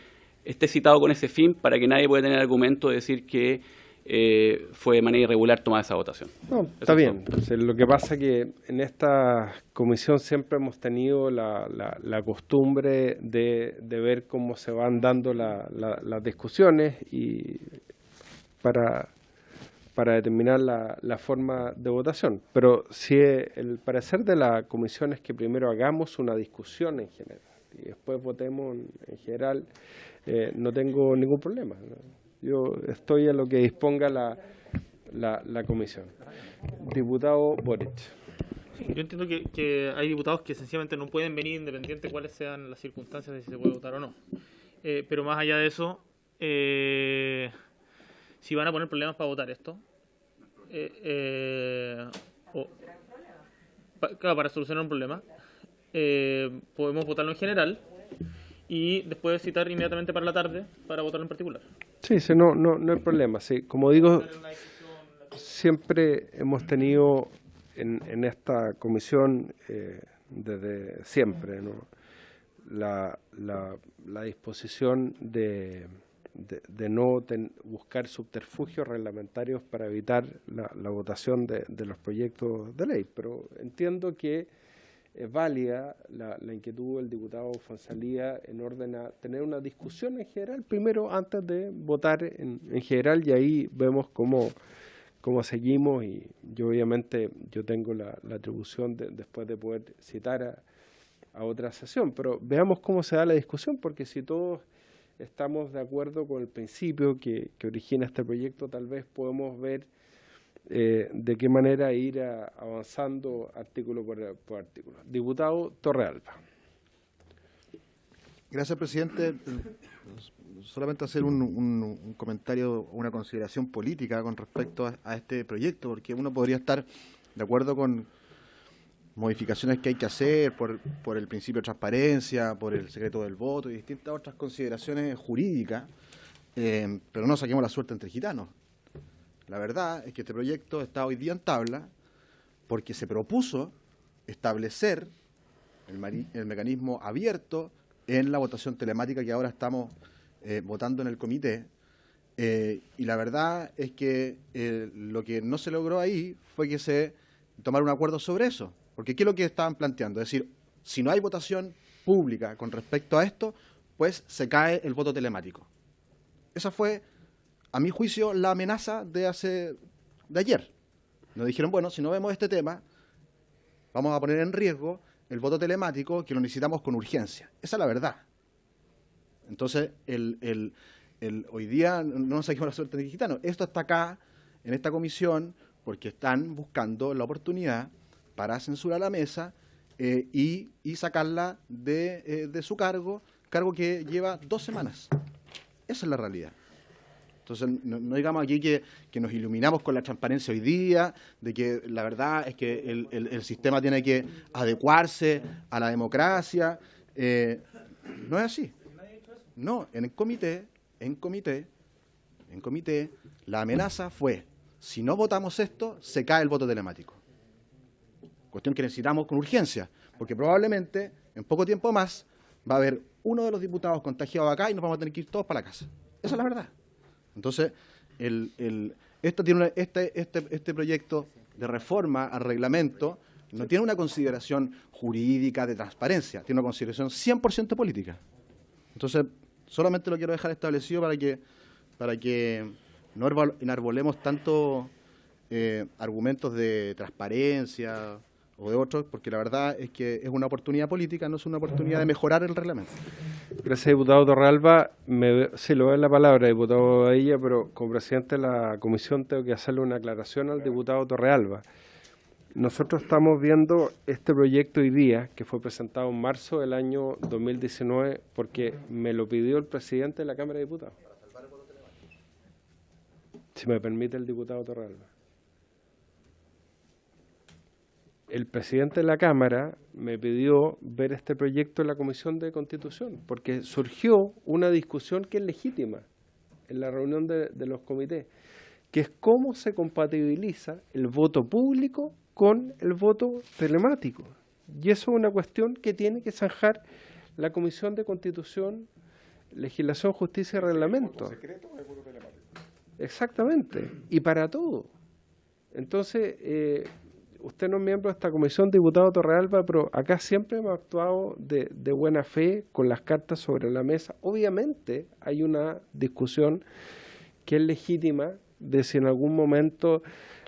esté citado con ese fin para que nadie pueda tener argumento de decir que fue de manera irregular tomada esa votación. No, está bien. Entonces, lo que pasa es que en esta comisión siempre hemos tenido la costumbre de ver cómo se van dando las discusiones y para determinar la forma de votación. Pero si el parecer de la comisión es que primero hagamos una discusión en general y después votemos en general, no tengo ningún problema, ¿no? Yo estoy a lo que disponga la comisión. Diputado Boric. Yo entiendo que hay diputados que sencillamente no pueden venir independiente de cuáles sean las circunstancias de si se puede votar o no. Pero más allá de eso, si van a poner problemas para votar esto, para solucionar un problema, podemos votarlo en general y después citar inmediatamente para la tarde para votarlo en particular. Sí, no hay problema. Sí, como digo, siempre hemos tenido en esta comisión, desde siempre, ¿no?, la disposición de no buscar subterfugios reglamentarios para evitar la votación de los proyectos de ley. Pero entiendo que es válida la inquietud del diputado Fonsalía en orden a tener una discusión en general primero antes de votar en general, y ahí vemos cómo seguimos, y yo obviamente tengo la atribución después de poder citar a otra sesión, pero veamos cómo se da la discusión, porque si todos estamos de acuerdo con el principio que origina este proyecto, tal vez podemos ver de qué manera ir avanzando artículo por artículo. Diputado Torrealba. Gracias, presidente. Solamente hacer un comentario, una consideración política con respecto a este proyecto, porque uno podría estar de acuerdo con modificaciones que hay que hacer por el principio de transparencia, por el secreto del voto y distintas otras consideraciones jurídicas, pero no saquemos la suerte entre gitanos. La verdad es que este proyecto está hoy día en tabla porque se propuso establecer el mecanismo abierto en la votación telemática que ahora estamos votando en el comité. Y la verdad es que lo que no se logró ahí fue que se tomara un acuerdo sobre eso. Porque ¿qué es lo que estaban planteando? Es decir, si no hay votación pública con respecto a esto, pues se cae el voto telemático. Esa fue, a mi juicio, la amenaza de ayer. Nos dijeron, bueno, si no vemos este tema, vamos a poner en riesgo el voto telemático que lo necesitamos con urgencia. Esa es la verdad. Entonces, hoy día no nos saquemos la suerte de gitanos. Esto está acá, en esta comisión, porque están buscando la oportunidad para censurar la mesa y sacarla de su cargo que lleva 2 semanas. Esa es la realidad. Entonces, no digamos aquí que nos iluminamos con la transparencia hoy día, de que la verdad es que el sistema tiene que adecuarse a la democracia. No es así. No, en comité, la amenaza fue, si no votamos esto, se cae el voto telemático. Cuestión que necesitamos con urgencia, porque probablemente en poco tiempo más va a haber uno de los diputados contagiado acá y nos vamos a tener que ir todos para la casa. Esa es la verdad. Entonces, este proyecto de reforma al reglamento no tiene una consideración jurídica de transparencia, tiene una consideración 100% política. Entonces, solamente lo quiero dejar establecido para que no enarbolemos tanto argumentos de transparencia o de otros, porque la verdad es que es una oportunidad política, no es una oportunidad de mejorar el reglamento. Gracias, diputado Torralba. Sí, lo doy la palabra, diputado Badilla, pero como presidente de la comisión tengo que hacerle una aclaración al diputado Torrealba. Nosotros estamos viendo este proyecto hoy día, que fue presentado en marzo del año 2019, porque me lo pidió el presidente de la Cámara de Diputados. Si me permite el diputado Torrealba. El presidente de la Cámara me pidió ver este proyecto en la Comisión de Constitución, porque surgió una discusión que es legítima en la reunión de los comités, que es cómo se compatibiliza el voto público con el voto telemático. Y eso es una cuestión que tiene que zanjar la Comisión de Constitución, Legislación, Justicia y Reglamento. ¿Secreto o el voto telemático? Exactamente, y para todo. Entonces, usted no es miembro de esta comisión, diputado Torrealba, pero acá siempre hemos actuado de buena fe, con las cartas sobre la mesa. Obviamente hay una discusión que es legítima de si en algún momento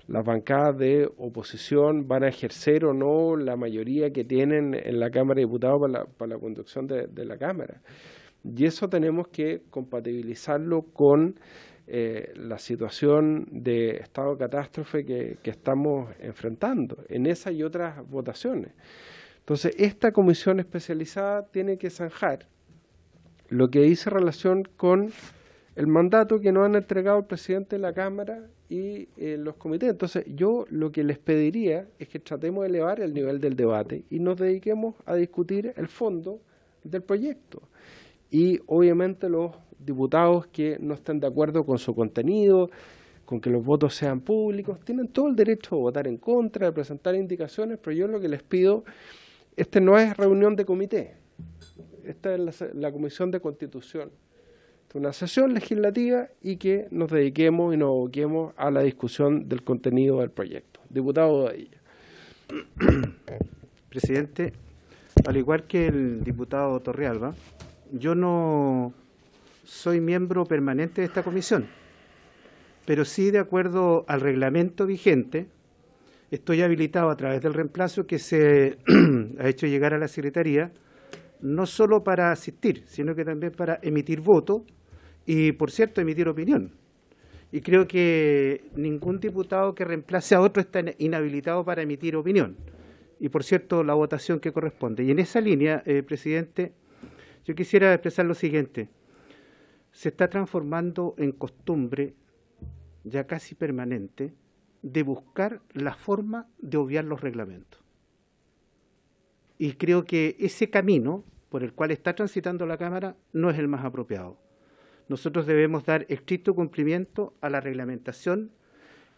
las bancadas de oposición van a ejercer o no la mayoría que tienen en la Cámara de Diputados para la conducción de la Cámara. Y eso tenemos que compatibilizarlo con la situación de estado de catástrofe que estamos enfrentando en esa y otras votaciones. Entonces, esta comisión especializada tiene que zanjar lo que dice relación con el mandato que nos han entregado el presidente de la Cámara y los comités. Entonces, yo lo que les pediría es que tratemos de elevar el nivel del debate y nos dediquemos a discutir el fondo del proyecto. Y obviamente los diputados que no estén de acuerdo con su contenido, con que los votos sean públicos, tienen todo el derecho de votar en contra, de presentar indicaciones, pero yo lo que les pido, no es reunión de comité, esta es la Comisión de Constitución. Es una sesión legislativa y que nos dediquemos y nos aboquemos a la discusión del contenido del proyecto. Diputado Badilla. Presidente, al igual que el diputado Torrealba, yo no soy miembro permanente de esta comisión, pero sí, de acuerdo al reglamento vigente, estoy habilitado a través del reemplazo que se ha hecho llegar a la Secretaría, no solo para asistir, sino que también para emitir voto y, por cierto, emitir opinión. Y creo que ningún diputado que reemplace a otro está inhabilitado para emitir opinión. Y, por cierto, la votación que corresponde. Y en esa línea, presidente, yo quisiera expresar lo siguiente. Se está transformando en costumbre, ya casi permanente, de buscar la forma de obviar los reglamentos. Y creo que ese camino por el cual está transitando la Cámara no es el más apropiado. Nosotros debemos dar estricto cumplimiento a la reglamentación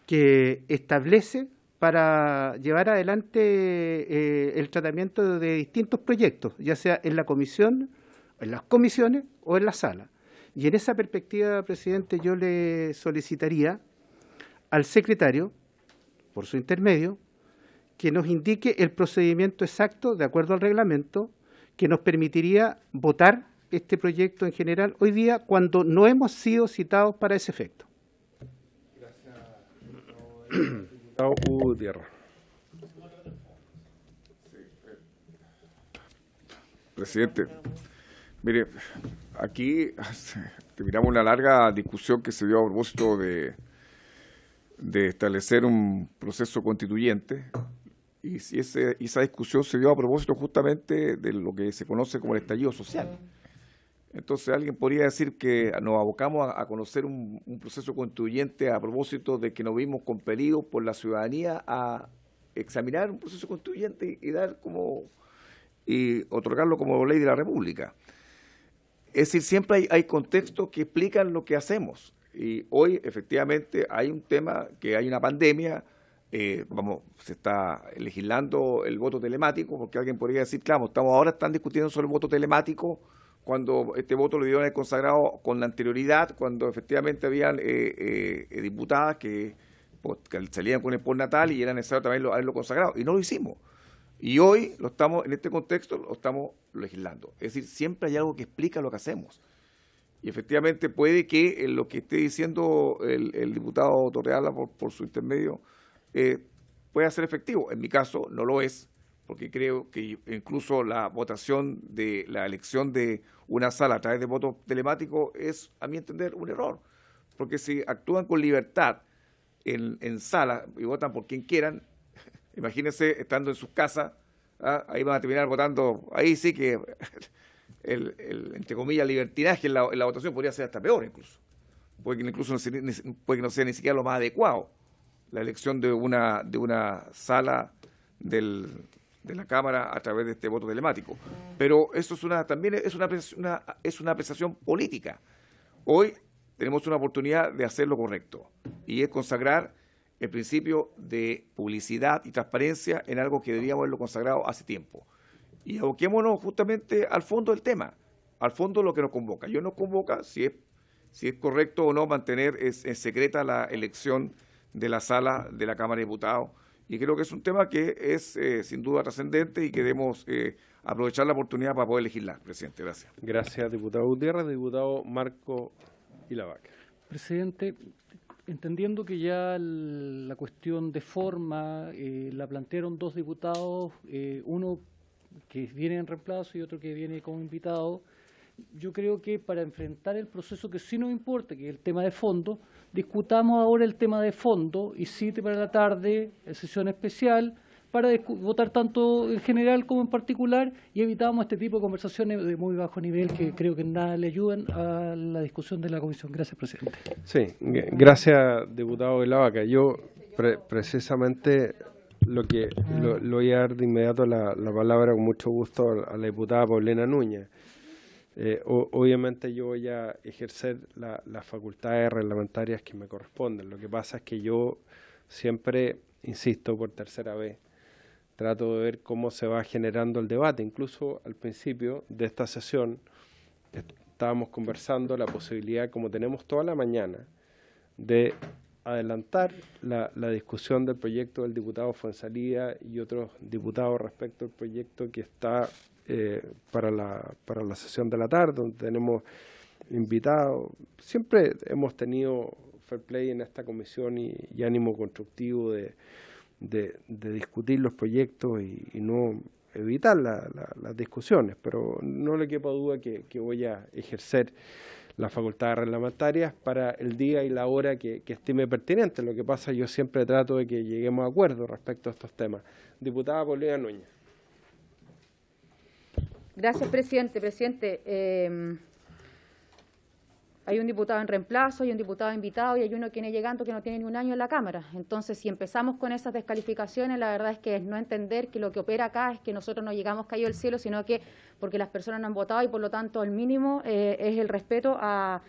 que establece para llevar adelante el tratamiento de distintos proyectos, ya sea en la comisión, en las comisiones o en la sala. Y en esa perspectiva, presidente, yo le solicitaría al secretario, por su intermedio, que nos indique el procedimiento exacto, de acuerdo al reglamento, que nos permitiría votar este proyecto en general hoy día cuando no hemos sido citados para ese efecto. Gracias, diputado Hugo Gutiérrez. Presidente, mire, aquí terminamos una larga discusión que se dio a propósito de establecer un proceso constituyente, y si esa discusión se dio a propósito justamente de lo que se conoce como el estallido social. Entonces alguien podría decir que nos abocamos a conocer un proceso constituyente a propósito de que nos vimos compelidos por la ciudadanía a examinar un proceso constituyente y otorgarlo como ley de la República. Es decir, siempre hay contextos que explican lo que hacemos. Y hoy, efectivamente, hay un tema, que hay una pandemia, se está legislando el voto telemático, porque alguien podría decir, claro, están discutiendo sobre el voto telemático, cuando este voto lo dieron el consagrado con la anterioridad, cuando efectivamente habían diputadas que salían con el postnatal y era necesario también haberlo consagrado, y no lo hicimos. Y hoy en este contexto lo estamos legislando. Es decir, siempre hay algo que explica lo que hacemos. Y efectivamente puede que lo que esté diciendo el diputado Torrealba por su intermedio pueda ser efectivo. En mi caso no lo es, porque creo que incluso la votación de la elección de una sala a través de voto telemático es, a mi entender, un error. Porque si actúan con libertad en sala y votan por quien quieran, imagínense estando en sus casas, ahí van a terminar votando, ahí sí que entre comillas, libertinaje en la votación podría ser hasta peor incluso. Puede que no sea ni siquiera lo más adecuado la elección de una sala de la Cámara a través de este voto telemático. Pero eso también es una apreciación política. Hoy tenemos una oportunidad de hacer lo correcto, y es consagrar el principio de publicidad y transparencia en algo que deberíamos haberlo consagrado hace tiempo. Y aboquémonos justamente al fondo del tema, al fondo de lo que nos convoca. Nos convoca si es correcto o no mantener en secreta la elección de la sala de la Cámara de Diputados. Y creo que es un tema que es sin duda trascendente y que debemos aprovechar la oportunidad para poder legislar. Presidente, gracias. Gracias, diputado Gutiérrez. Diputado Marco Ilavaca. Presidente, entendiendo que ya la cuestión de forma la plantearon dos diputados, uno que viene en reemplazo y otro que viene como invitado, yo creo que para enfrentar el proceso que sí nos importa, que es el tema de fondo, discutamos ahora el tema de fondo y cite para la tarde sesión especial para votar tanto en general como en particular, y evitamos este tipo de conversaciones de muy bajo nivel que creo que en nada le ayudan a la discusión de la comisión. Gracias, presidente. Sí, gracias, diputado Ilavaca. Yo precisamente lo voy a dar de inmediato la palabra con mucho gusto a la diputada Paulina Núñez. Obviamente yo voy a ejercer las facultades reglamentarias que me corresponden. Lo que pasa es que yo siempre, insisto por tercera vez, trato de ver cómo se va generando el debate. Incluso al principio de esta sesión estábamos conversando la posibilidad, como tenemos toda la mañana, de adelantar la discusión del proyecto del diputado Fuenzalía y otros diputados respecto al proyecto que está para la sesión de la tarde, donde tenemos invitados. Siempre hemos tenido fair play en esta comisión y ánimo constructivo de discutir los proyectos y no evitar las discusiones, pero no le quepa duda que voy a ejercer las facultades reglamentarias para el día y la hora que estime pertinente. Lo que pasa, yo siempre trato de que lleguemos a acuerdo respecto a estos temas. Diputada Paulina Núñez. Gracias, presidente. Presidente, hay un diputado en reemplazo, hay un diputado invitado y hay uno que viene llegando que no tiene ni un año en la Cámara. Entonces, si empezamos con esas descalificaciones, la verdad es que es no entender que lo que opera acá es que nosotros no llegamos caído del cielo, sino que porque las personas no han votado y, por lo tanto, el mínimo es el respeto al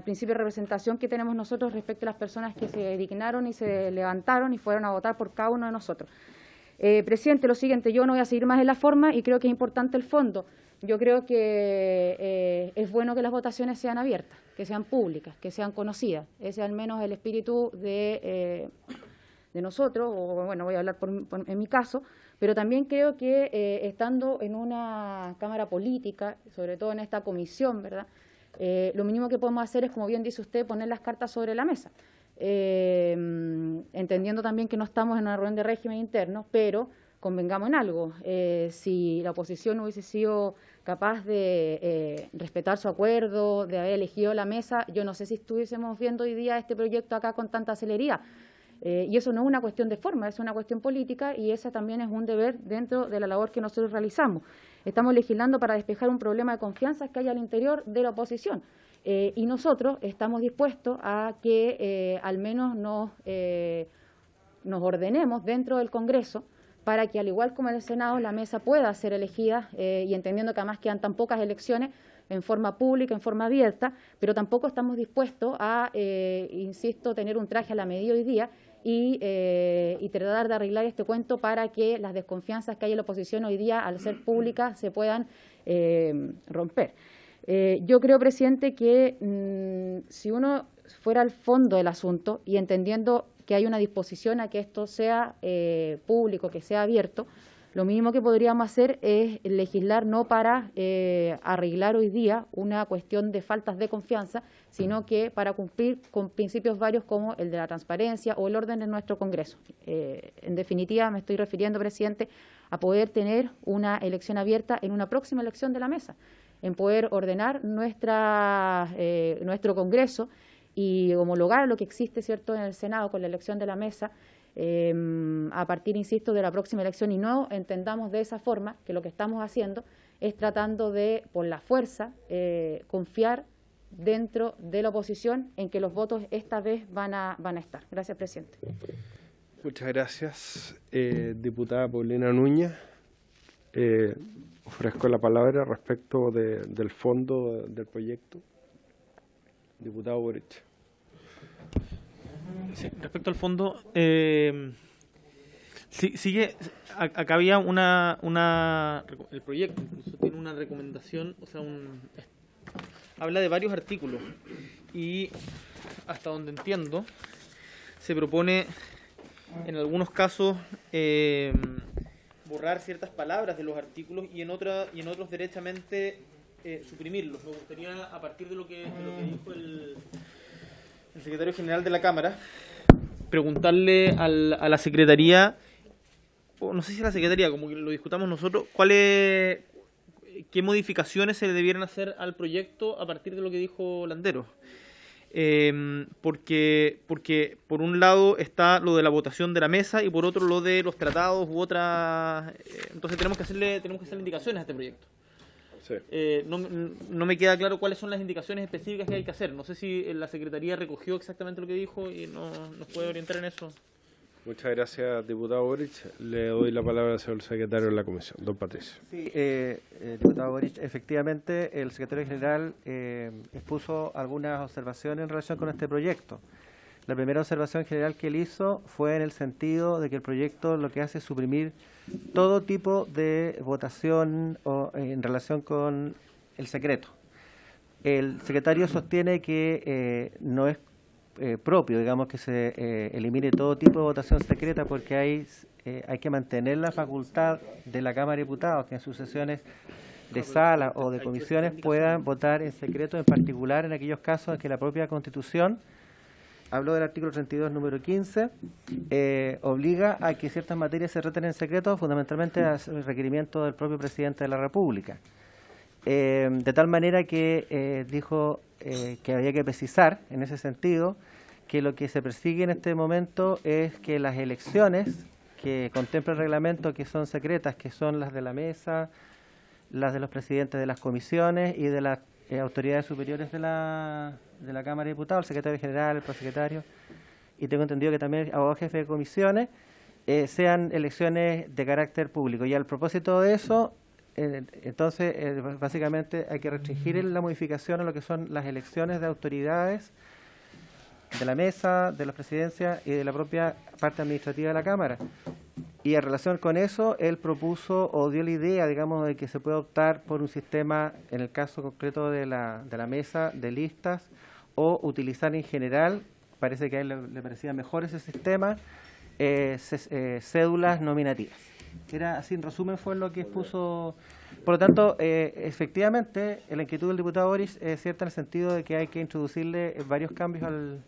principio de representación que tenemos nosotros respecto a las personas que se dignaron y se levantaron y fueron a votar por cada uno de nosotros. Presidente, lo siguiente, yo no voy a seguir más en la forma y creo que es importante el fondo. Yo creo que es bueno que las votaciones sean abiertas, que sean públicas, que sean conocidas. Ese es al menos el espíritu de nosotros, o bueno, voy a hablar en mi caso, pero también creo que estando en una Cámara política, sobre todo en esta comisión, ¿verdad? Lo mínimo que podemos hacer es, como bien dice usted, poner las cartas sobre la mesa. Entendiendo también que no estamos en una reunión de régimen interno, pero convengamos en algo. Si la oposición hubiese sido capaz de respetar su acuerdo, de haber elegido la mesa, yo no sé si estuviésemos viendo hoy día este proyecto acá con tanta celeridad. Y eso no es una cuestión de forma, es una cuestión política y esa también es un deber dentro de la labor que nosotros realizamos. Estamos legislando para despejar un problema de confianza que hay al interior de la oposición. Y nosotros estamos dispuestos a que al menos nos ordenemos dentro del Congreso para que, al igual como en el Senado, la mesa pueda ser elegida y entendiendo que además quedan tan pocas elecciones en forma pública, en forma abierta, pero tampoco estamos dispuestos a, insisto, tener un traje a la medida hoy día y tratar de arreglar este cuento para que las desconfianzas que hay en la oposición hoy día, al ser públicas, se puedan romper. Yo creo, presidente, que si uno fuera al fondo del asunto y entendiendo que hay una disposición a que esto sea público, que sea abierto, lo mínimo que podríamos hacer es legislar no para arreglar hoy día una cuestión de faltas de confianza, sino que para cumplir con principios varios como el de la transparencia o el orden de nuestro Congreso. En definitiva, me estoy refiriendo, presidente, a poder tener una elección abierta en una próxima elección de la mesa, en poder ordenar nuestro Congreso y homologar lo que existe, ¿cierto?, en el Senado con la elección de la mesa a partir, insisto, de la próxima elección, y no entendamos de esa forma que lo que estamos haciendo es tratando de, por la fuerza, confiar dentro de la oposición en que los votos esta vez van a estar. Gracias, presidente. Muchas gracias, diputada Paulina Núñez. Ofrezco la palabra respecto del fondo del proyecto. Diputado Boric. Sí, respecto al fondo, sigue, acá había el proyecto incluso tiene una recomendación, o sea, habla de varios artículos y hasta donde entiendo se propone en algunos casos borrar ciertas palabras de los artículos y en otros derechamente suprimirlos. Me gustaría, a partir de lo que dijo el secretario general de la Cámara, preguntarle a la Secretaría, o no sé si a la Secretaría, como que lo discutamos nosotros, qué modificaciones se le debieran hacer al proyecto a partir de lo que dijo Landeros. Porque por un lado está lo de la votación de la mesa y por otro lo de los tratados u otras. Entonces tenemos que hacerle indicaciones a este proyecto. Sí. No me queda claro cuáles son las indicaciones específicas que hay que hacer. No sé si la Secretaría recogió exactamente lo que dijo y nos puede orientar en eso. Muchas gracias, diputado Boric. Le doy la palabra al señor secretario de la Comisión, don Patricio. Sí, diputado Boric, efectivamente el secretario general expuso algunas observaciones en relación con este proyecto. La primera observación general que él hizo fue en el sentido de que el proyecto lo que hace es suprimir todo tipo de votación en relación con el secreto. El secretario sostiene que no es propio, digamos, que se elimine todo tipo de votación secreta porque hay que mantener la facultad de la Cámara de Diputados que en sus sesiones de sala o de comisiones puedan votar en secreto, en particular en aquellos casos en que la propia Constitución, habló del artículo 32, número 15, obliga a que ciertas materias se traten en secreto, fundamentalmente a requerimiento del propio presidente de la República. De tal manera que dijo que había que precisar, en ese sentido, que lo que se persigue en este momento es que las elecciones que contempla el reglamento, que son secretas, que son las de la mesa, las de los presidentes de las comisiones y de las autoridades superiores de la Cámara de Diputados, el secretario general, el prosecretario, y tengo entendido que también el abogado jefe de comisiones, sean elecciones de carácter público. Y al propósito de eso, entonces, básicamente hay que restringir la modificación a lo que son las elecciones de autoridades de la mesa, de las presidencias y de la propia parte administrativa de la Cámara. Y en relación con eso, él propuso o dio la idea, digamos, de que se puede optar por un sistema, en el caso concreto de la mesa, de listas, o utilizar en general, parece que a él le parecía mejor ese sistema, cédulas nominativas. Era así, en resumen, fue lo que expuso. Por lo tanto, efectivamente, la inquietud del diputado Boric es cierta en el sentido de que hay que introducirle varios cambios al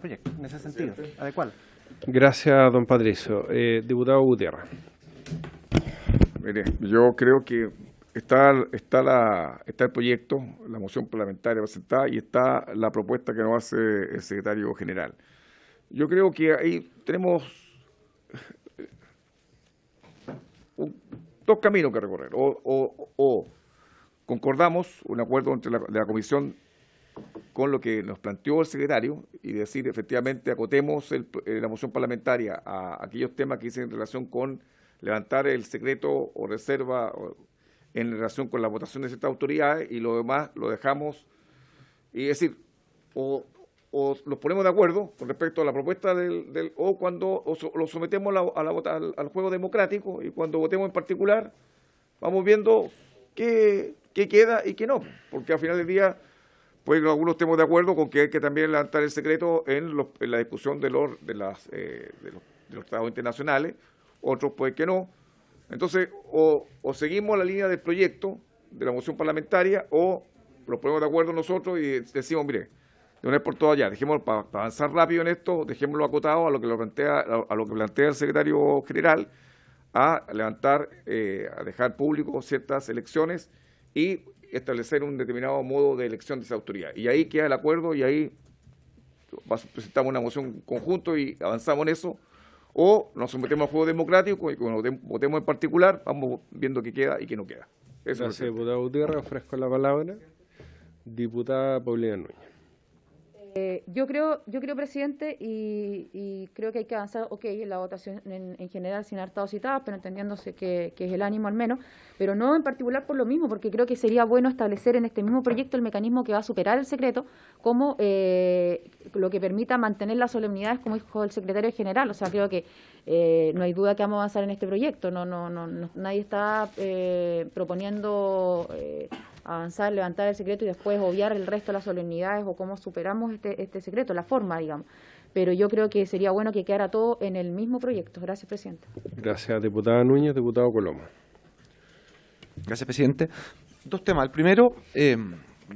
proyecto, en ese sentido, adecuado. Gracias, don Patricio. Diputado Gutiérrez. Mire, yo creo que está el proyecto, la moción parlamentaria presentada y está la propuesta que nos hace el secretario general. Yo creo que ahí tenemos dos caminos que recorrer. O concordamos un acuerdo entre la comisión con lo que nos planteó el secretario y decir, efectivamente, acotemos la moción parlamentaria a aquellos temas que dicen en relación con levantar el secreto o reserva en relación con la votación de ciertas autoridades, y lo demás lo dejamos, y es decir, o nos ponemos de acuerdo con respecto a la propuesta lo sometemos al juego democrático, y cuando votemos en particular vamos viendo qué queda y qué no, porque al final del día pues algunos estemos de acuerdo con que hay que también levantar el secreto en la discusión de los tratados internacionales, otros pues que no. Entonces, o seguimos la línea del proyecto de la moción parlamentaria, o nos ponemos de acuerdo nosotros y decimos, mire, de una vez por todas ya, dejémoslo para avanzar rápido en esto, dejémoslo acotado a lo que plantea el secretario general, a levantar, a dejar público ciertas elecciones y establecer un determinado modo de elección de esa autoridad. Y ahí queda el acuerdo, y ahí presentamos una moción conjunto y avanzamos en eso, o nos sometemos al juego democrático y cuando votemos en particular vamos viendo qué queda y qué no queda. Eso. Gracias, diputado Gutiérrez. Ofrezco la palabra. Diputada Paulina Núñez. Yo creo, presidente, y creo que hay que avanzar, en la votación en general sin hartados citados, pero entendiéndose que es el ánimo al menos, pero no en particular por lo mismo, porque creo que sería bueno establecer en este mismo proyecto el mecanismo que va a superar el secreto, como lo que permita mantener las solemnidades, como dijo el secretario general. O sea, creo que no hay duda que vamos a avanzar en este proyecto. Nadie está proponiendo avanzar, levantar el secreto y después obviar el resto de las solemnidades o cómo superamos este secreto, la forma, digamos. Pero yo creo que sería bueno que quedara todo en el mismo proyecto. Gracias, presidente. Gracias, diputada Núñez. Diputado Coloma. Gracias, presidente. Dos temas. El primero,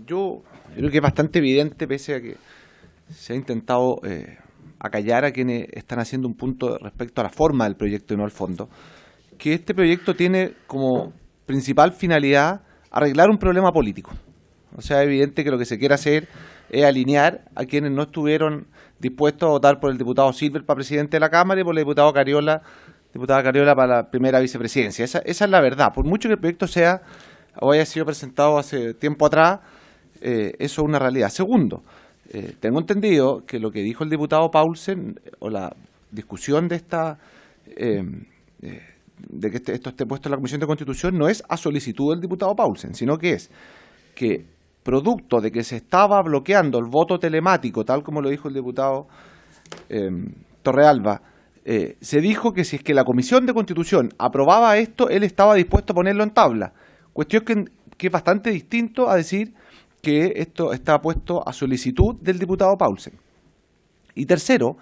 yo creo que es bastante evidente, pese a que se ha intentado acallar a quienes están haciendo un punto respecto a la forma del proyecto y no al fondo, que este proyecto tiene como principal finalidad arreglar un problema político. O sea, es evidente que lo que se quiere hacer es alinear a quienes no estuvieron dispuestos a votar por el diputado Silver para presidente de la Cámara y por la diputada Cariola para la primera vicepresidencia. Esa es la verdad. Por mucho que el proyecto sea o haya sido presentado hace tiempo atrás, eso es una realidad. Segundo, tengo entendido que lo que dijo el diputado Paulsen, o la discusión de de que esto esté puesto en la Comisión de Constitución, no es a solicitud del diputado Paulsen, sino que es que, producto de que se estaba bloqueando el voto telemático, tal como lo dijo el diputado Torrealba, se dijo que si es que la Comisión de Constitución aprobaba esto, él estaba dispuesto a ponerlo en tabla. Cuestión que es bastante distinto a decir que esto está puesto a solicitud del diputado Paulsen. Y tercero,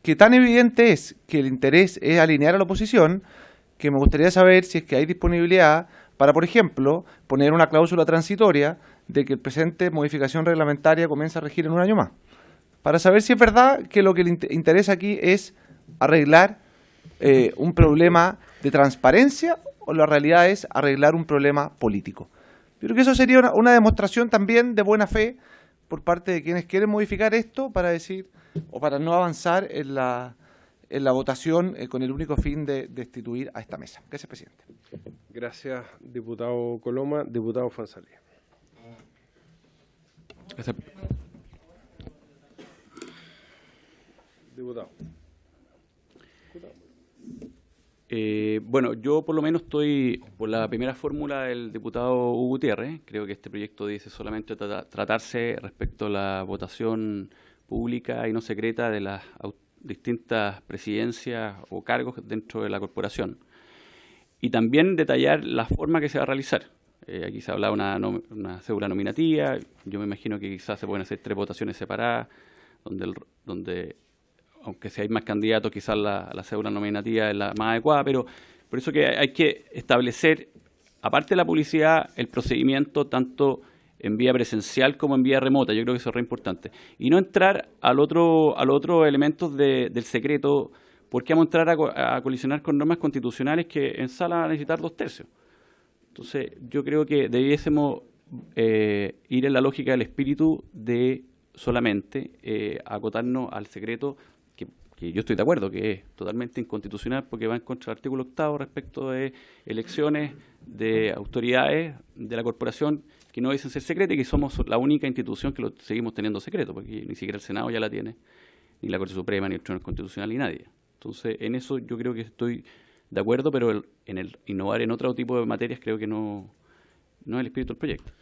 que tan evidente es que el interés es alinear a la oposición, que me gustaría saber si es que hay disponibilidad para, por ejemplo, poner una cláusula transitoria de que el presente modificación reglamentaria comienza a regir en un año más, para saber si es verdad que lo que le interesa aquí es arreglar un problema de transparencia o la realidad es arreglar un problema político. Yo creo que eso sería una demostración también de buena fe por parte de quienes quieren modificar esto para decir o para no avanzar en la votación con el único fin de destituir a esta mesa. Gracias, presidente. Gracias, diputado Coloma. Diputado Fonsalía. Gracias. Diputado. Bueno, yo por lo menos estoy por la primera fórmula del diputado Hugo Gutiérrez. Creo que este proyecto dice solamente tratarse respecto a la votación pública y no secreta de las distintas presidencias o cargos dentro de la corporación. Y también detallar la forma que se va a realizar. Aquí se hablaba de una cédula nominativa. Yo me imagino que quizás se pueden hacer 3 votaciones separadas, donde aunque si hay más candidatos, quizás la cédula nominativa es la más adecuada, pero por eso que hay que establecer, aparte de la publicidad, el procedimiento tanto en vía presencial como en vía remota. Yo creo que eso es re importante. Y no entrar al otro elementos del secreto, ¿por qué vamos a entrar a colisionar con normas constitucionales que en sala van a necesitar 2/3? Entonces, yo creo que debiésemos ir en la lógica del espíritu de solamente acotarnos al secreto, que yo estoy de acuerdo que es totalmente inconstitucional porque va en contra del artículo 8º respecto de elecciones de autoridades de la corporación que no dicen ser secretas y que somos la única institución que lo seguimos teniendo secreto, porque ni siquiera el Senado ya la tiene, ni la Corte Suprema, ni el Tribunal Constitucional, ni nadie. Entonces, en eso yo creo que estoy de acuerdo, pero en el innovar en otro tipo de materias creo que no es el espíritu del proyecto.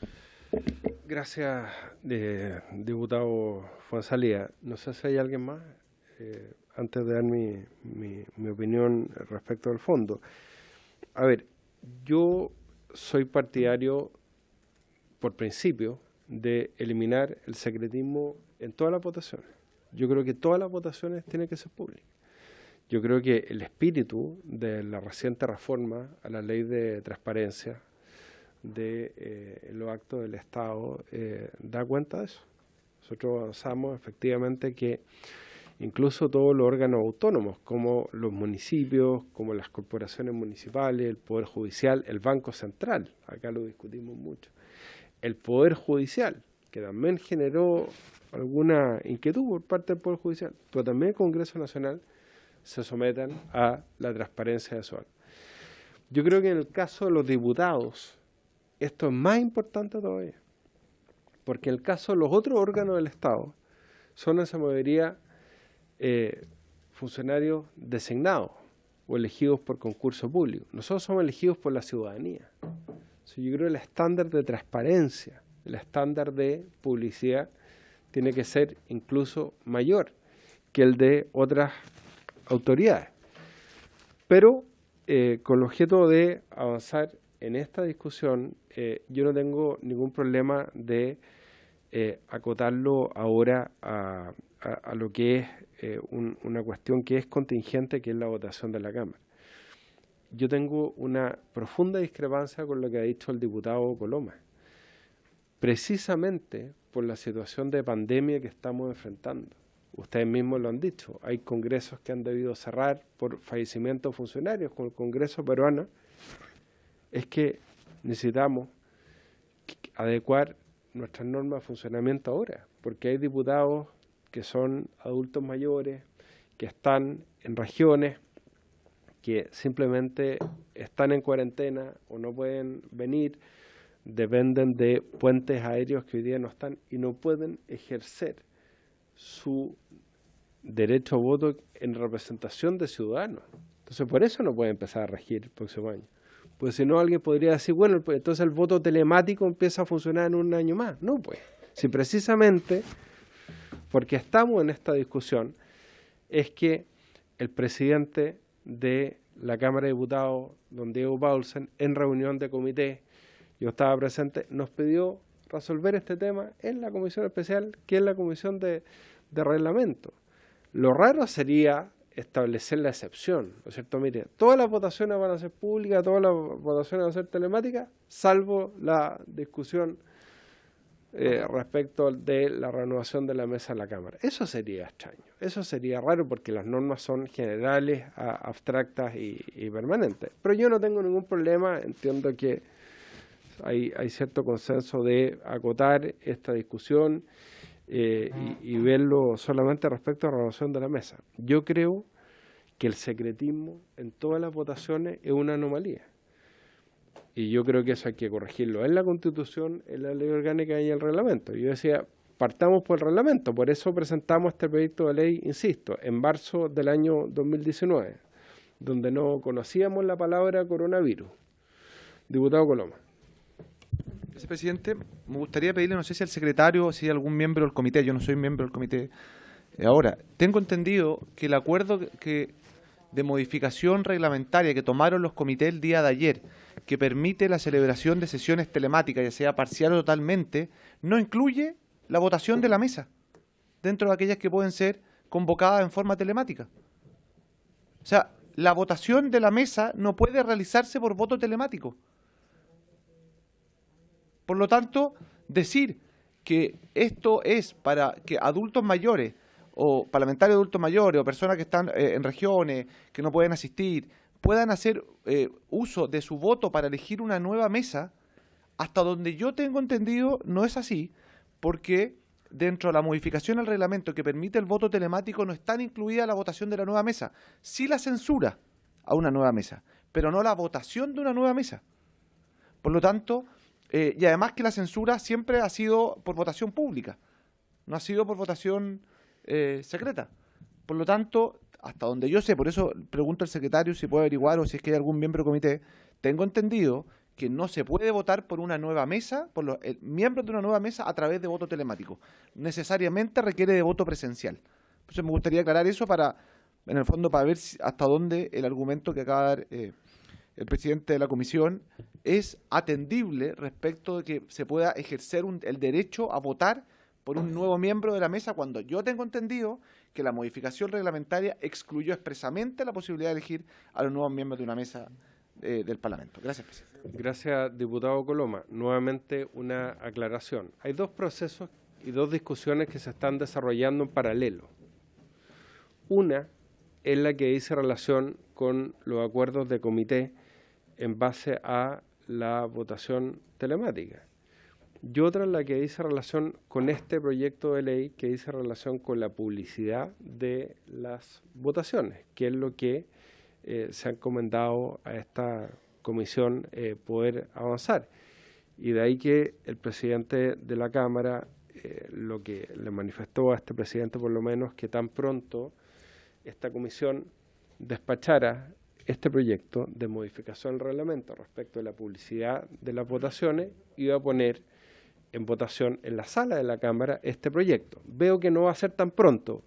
Gracias, diputado Fonsalía. No sé si hay alguien más, antes de dar mi opinión respecto al fondo. A ver, yo soy partidario, por principio, de eliminar el secretismo en todas las votaciones. Yo creo que todas las votaciones tienen que ser públicas. Yo creo que el espíritu de la reciente reforma a la ley de transparencia de los actos del Estado da cuenta de eso. Nosotros avanzamos efectivamente que incluso todos los órganos autónomos, como los municipios, como las corporaciones municipales, el Poder Judicial, el Banco Central, acá lo discutimos mucho, el Poder Judicial, que también generó alguna inquietud por parte del Poder Judicial, pero también el Congreso Nacional, se sometan a la transparencia de su acto. Yo creo que en el caso de los diputados, esto es más importante todavía, porque en el caso de los otros órganos del Estado, son en su mayoría funcionarios designados o elegidos por concurso público. Nosotros somos elegidos por la ciudadanía. Yo creo que el estándar de transparencia, el estándar de publicidad, tiene que ser incluso mayor que el de otras autoridades. Pero con el objeto de avanzar en esta discusión, yo no tengo ningún problema de acotarlo ahora a lo que es una cuestión que es contingente, que es la votación de la Cámara. Yo tengo una profunda discrepancia con lo que ha dicho el diputado Coloma, precisamente por la situación de pandemia que estamos enfrentando. Ustedes mismos lo han dicho, hay congresos que han debido cerrar por fallecimientos de funcionarios, como el Congreso peruano. Es que necesitamos adecuar nuestras normas de funcionamiento ahora, porque hay diputados que son adultos mayores, que están en regiones, que simplemente están en cuarentena o no pueden venir, dependen de puentes aéreos que hoy día no están y no pueden ejercer su derecho a voto en representación de ciudadanos. Entonces, por eso no puede empezar a regir el próximo año. Pues si no, alguien podría decir, bueno, pues entonces el voto telemático empieza a funcionar en un año más. No, pues, si precisamente porque estamos en esta discusión, es que el presidente de la Cámara de Diputados, don Diego Paulsen, en reunión de comité, yo estaba presente, nos pidió resolver este tema en la comisión especial, que es la comisión de reglamento. Lo raro sería establecer la excepción, ¿no es cierto? Mire, todas las votaciones van a ser públicas, todas las votaciones van a ser telemáticas, salvo la discusión respecto de la renovación de la mesa de la Cámara. Eso sería extraño, eso sería raro porque las normas son generales, abstractas y permanentes. Pero yo no tengo ningún problema, entiendo que hay cierto consenso de acotar esta discusión y verlo solamente respecto a la renovación de la mesa. Yo creo que el secretismo en todas las votaciones es una anomalía. Y yo creo que eso hay que corregirlo en la Constitución, en la Ley Orgánica y en el Reglamento. Yo decía, partamos por el Reglamento, por eso presentamos este proyecto de ley, insisto, en marzo del año 2019, donde no conocíamos la palabra coronavirus. Diputado Coloma. Gracias, presidente. Me gustaría pedirle, no sé si al secretario o si hay algún miembro del comité, yo no soy miembro del comité ahora. Tengo entendido que el acuerdo de modificación reglamentaria que tomaron los comités el día de ayer, que permite la celebración de sesiones telemáticas, ya sea parcial o totalmente, no incluye la votación de la mesa, dentro de aquellas que pueden ser convocadas en forma telemática. O sea, la votación de la mesa no puede realizarse por voto telemático. Por lo tanto, decir que esto es para que adultos mayores o parlamentarios adultos mayores o personas que están en regiones, que no pueden asistir, puedan hacer uso de su voto para elegir una nueva mesa, hasta donde yo tengo entendido no es así, porque dentro de la modificación al reglamento que permite el voto telemático no está incluida la votación de la nueva mesa, sí la censura a una nueva mesa, pero no la votación de una nueva mesa. Por lo tanto, y además que la censura siempre ha sido por votación pública, no ha sido por votación secreta. Por lo tanto, hasta donde yo sé, por eso pregunto al secretario si puede averiguar o si es que hay algún miembro del comité, tengo entendido que no se puede votar por una nueva mesa, por los miembros de una nueva mesa a través de voto telemático. Necesariamente requiere de voto presencial. Entonces me gustaría aclarar eso para, en el fondo, para ver hasta dónde el argumento que acaba de dar el presidente de la comisión es atendible respecto de que se pueda ejercer el derecho a votar por un nuevo miembro de la mesa, cuando yo tengo entendido que la modificación reglamentaria excluyó expresamente la posibilidad de elegir a los nuevos miembros de una mesa del Parlamento. Gracias, presidente. Gracias, diputado Coloma. Nuevamente una aclaración. Hay dos procesos y dos discusiones que se están desarrollando en paralelo. Una es la que dice relación con los acuerdos de comité en base a la votación telemática. Y otra es la que dice relación con este proyecto de ley, que dice relación con la publicidad de las votaciones, que es lo que se ha encomendado a esta comisión poder avanzar. Y de ahí que el presidente de la Cámara, lo que le manifestó a este presidente por lo menos, que tan pronto esta comisión despachara este proyecto de modificación del reglamento respecto de la publicidad de las votaciones, iba a poner en votación en la sala de la Cámara este proyecto. Veo que no va a ser tan pronto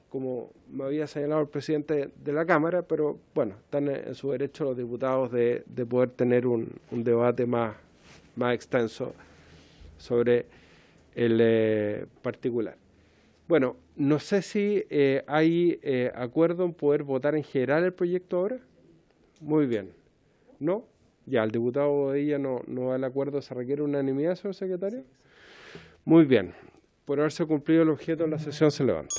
como me había señalado el presidente de la Cámara, pero bueno, están en su derecho los diputados de poder tener un debate más extenso sobre el particular. Bueno, no sé si hay acuerdo en poder votar en general el proyecto ahora. Muy bien. ¿No? Ya, el diputado Bodilla no da el acuerdo. ¿Se requiere unanimidad, señor secretario? Muy bien. Por haberse cumplido el objeto de la sesión, se levanta.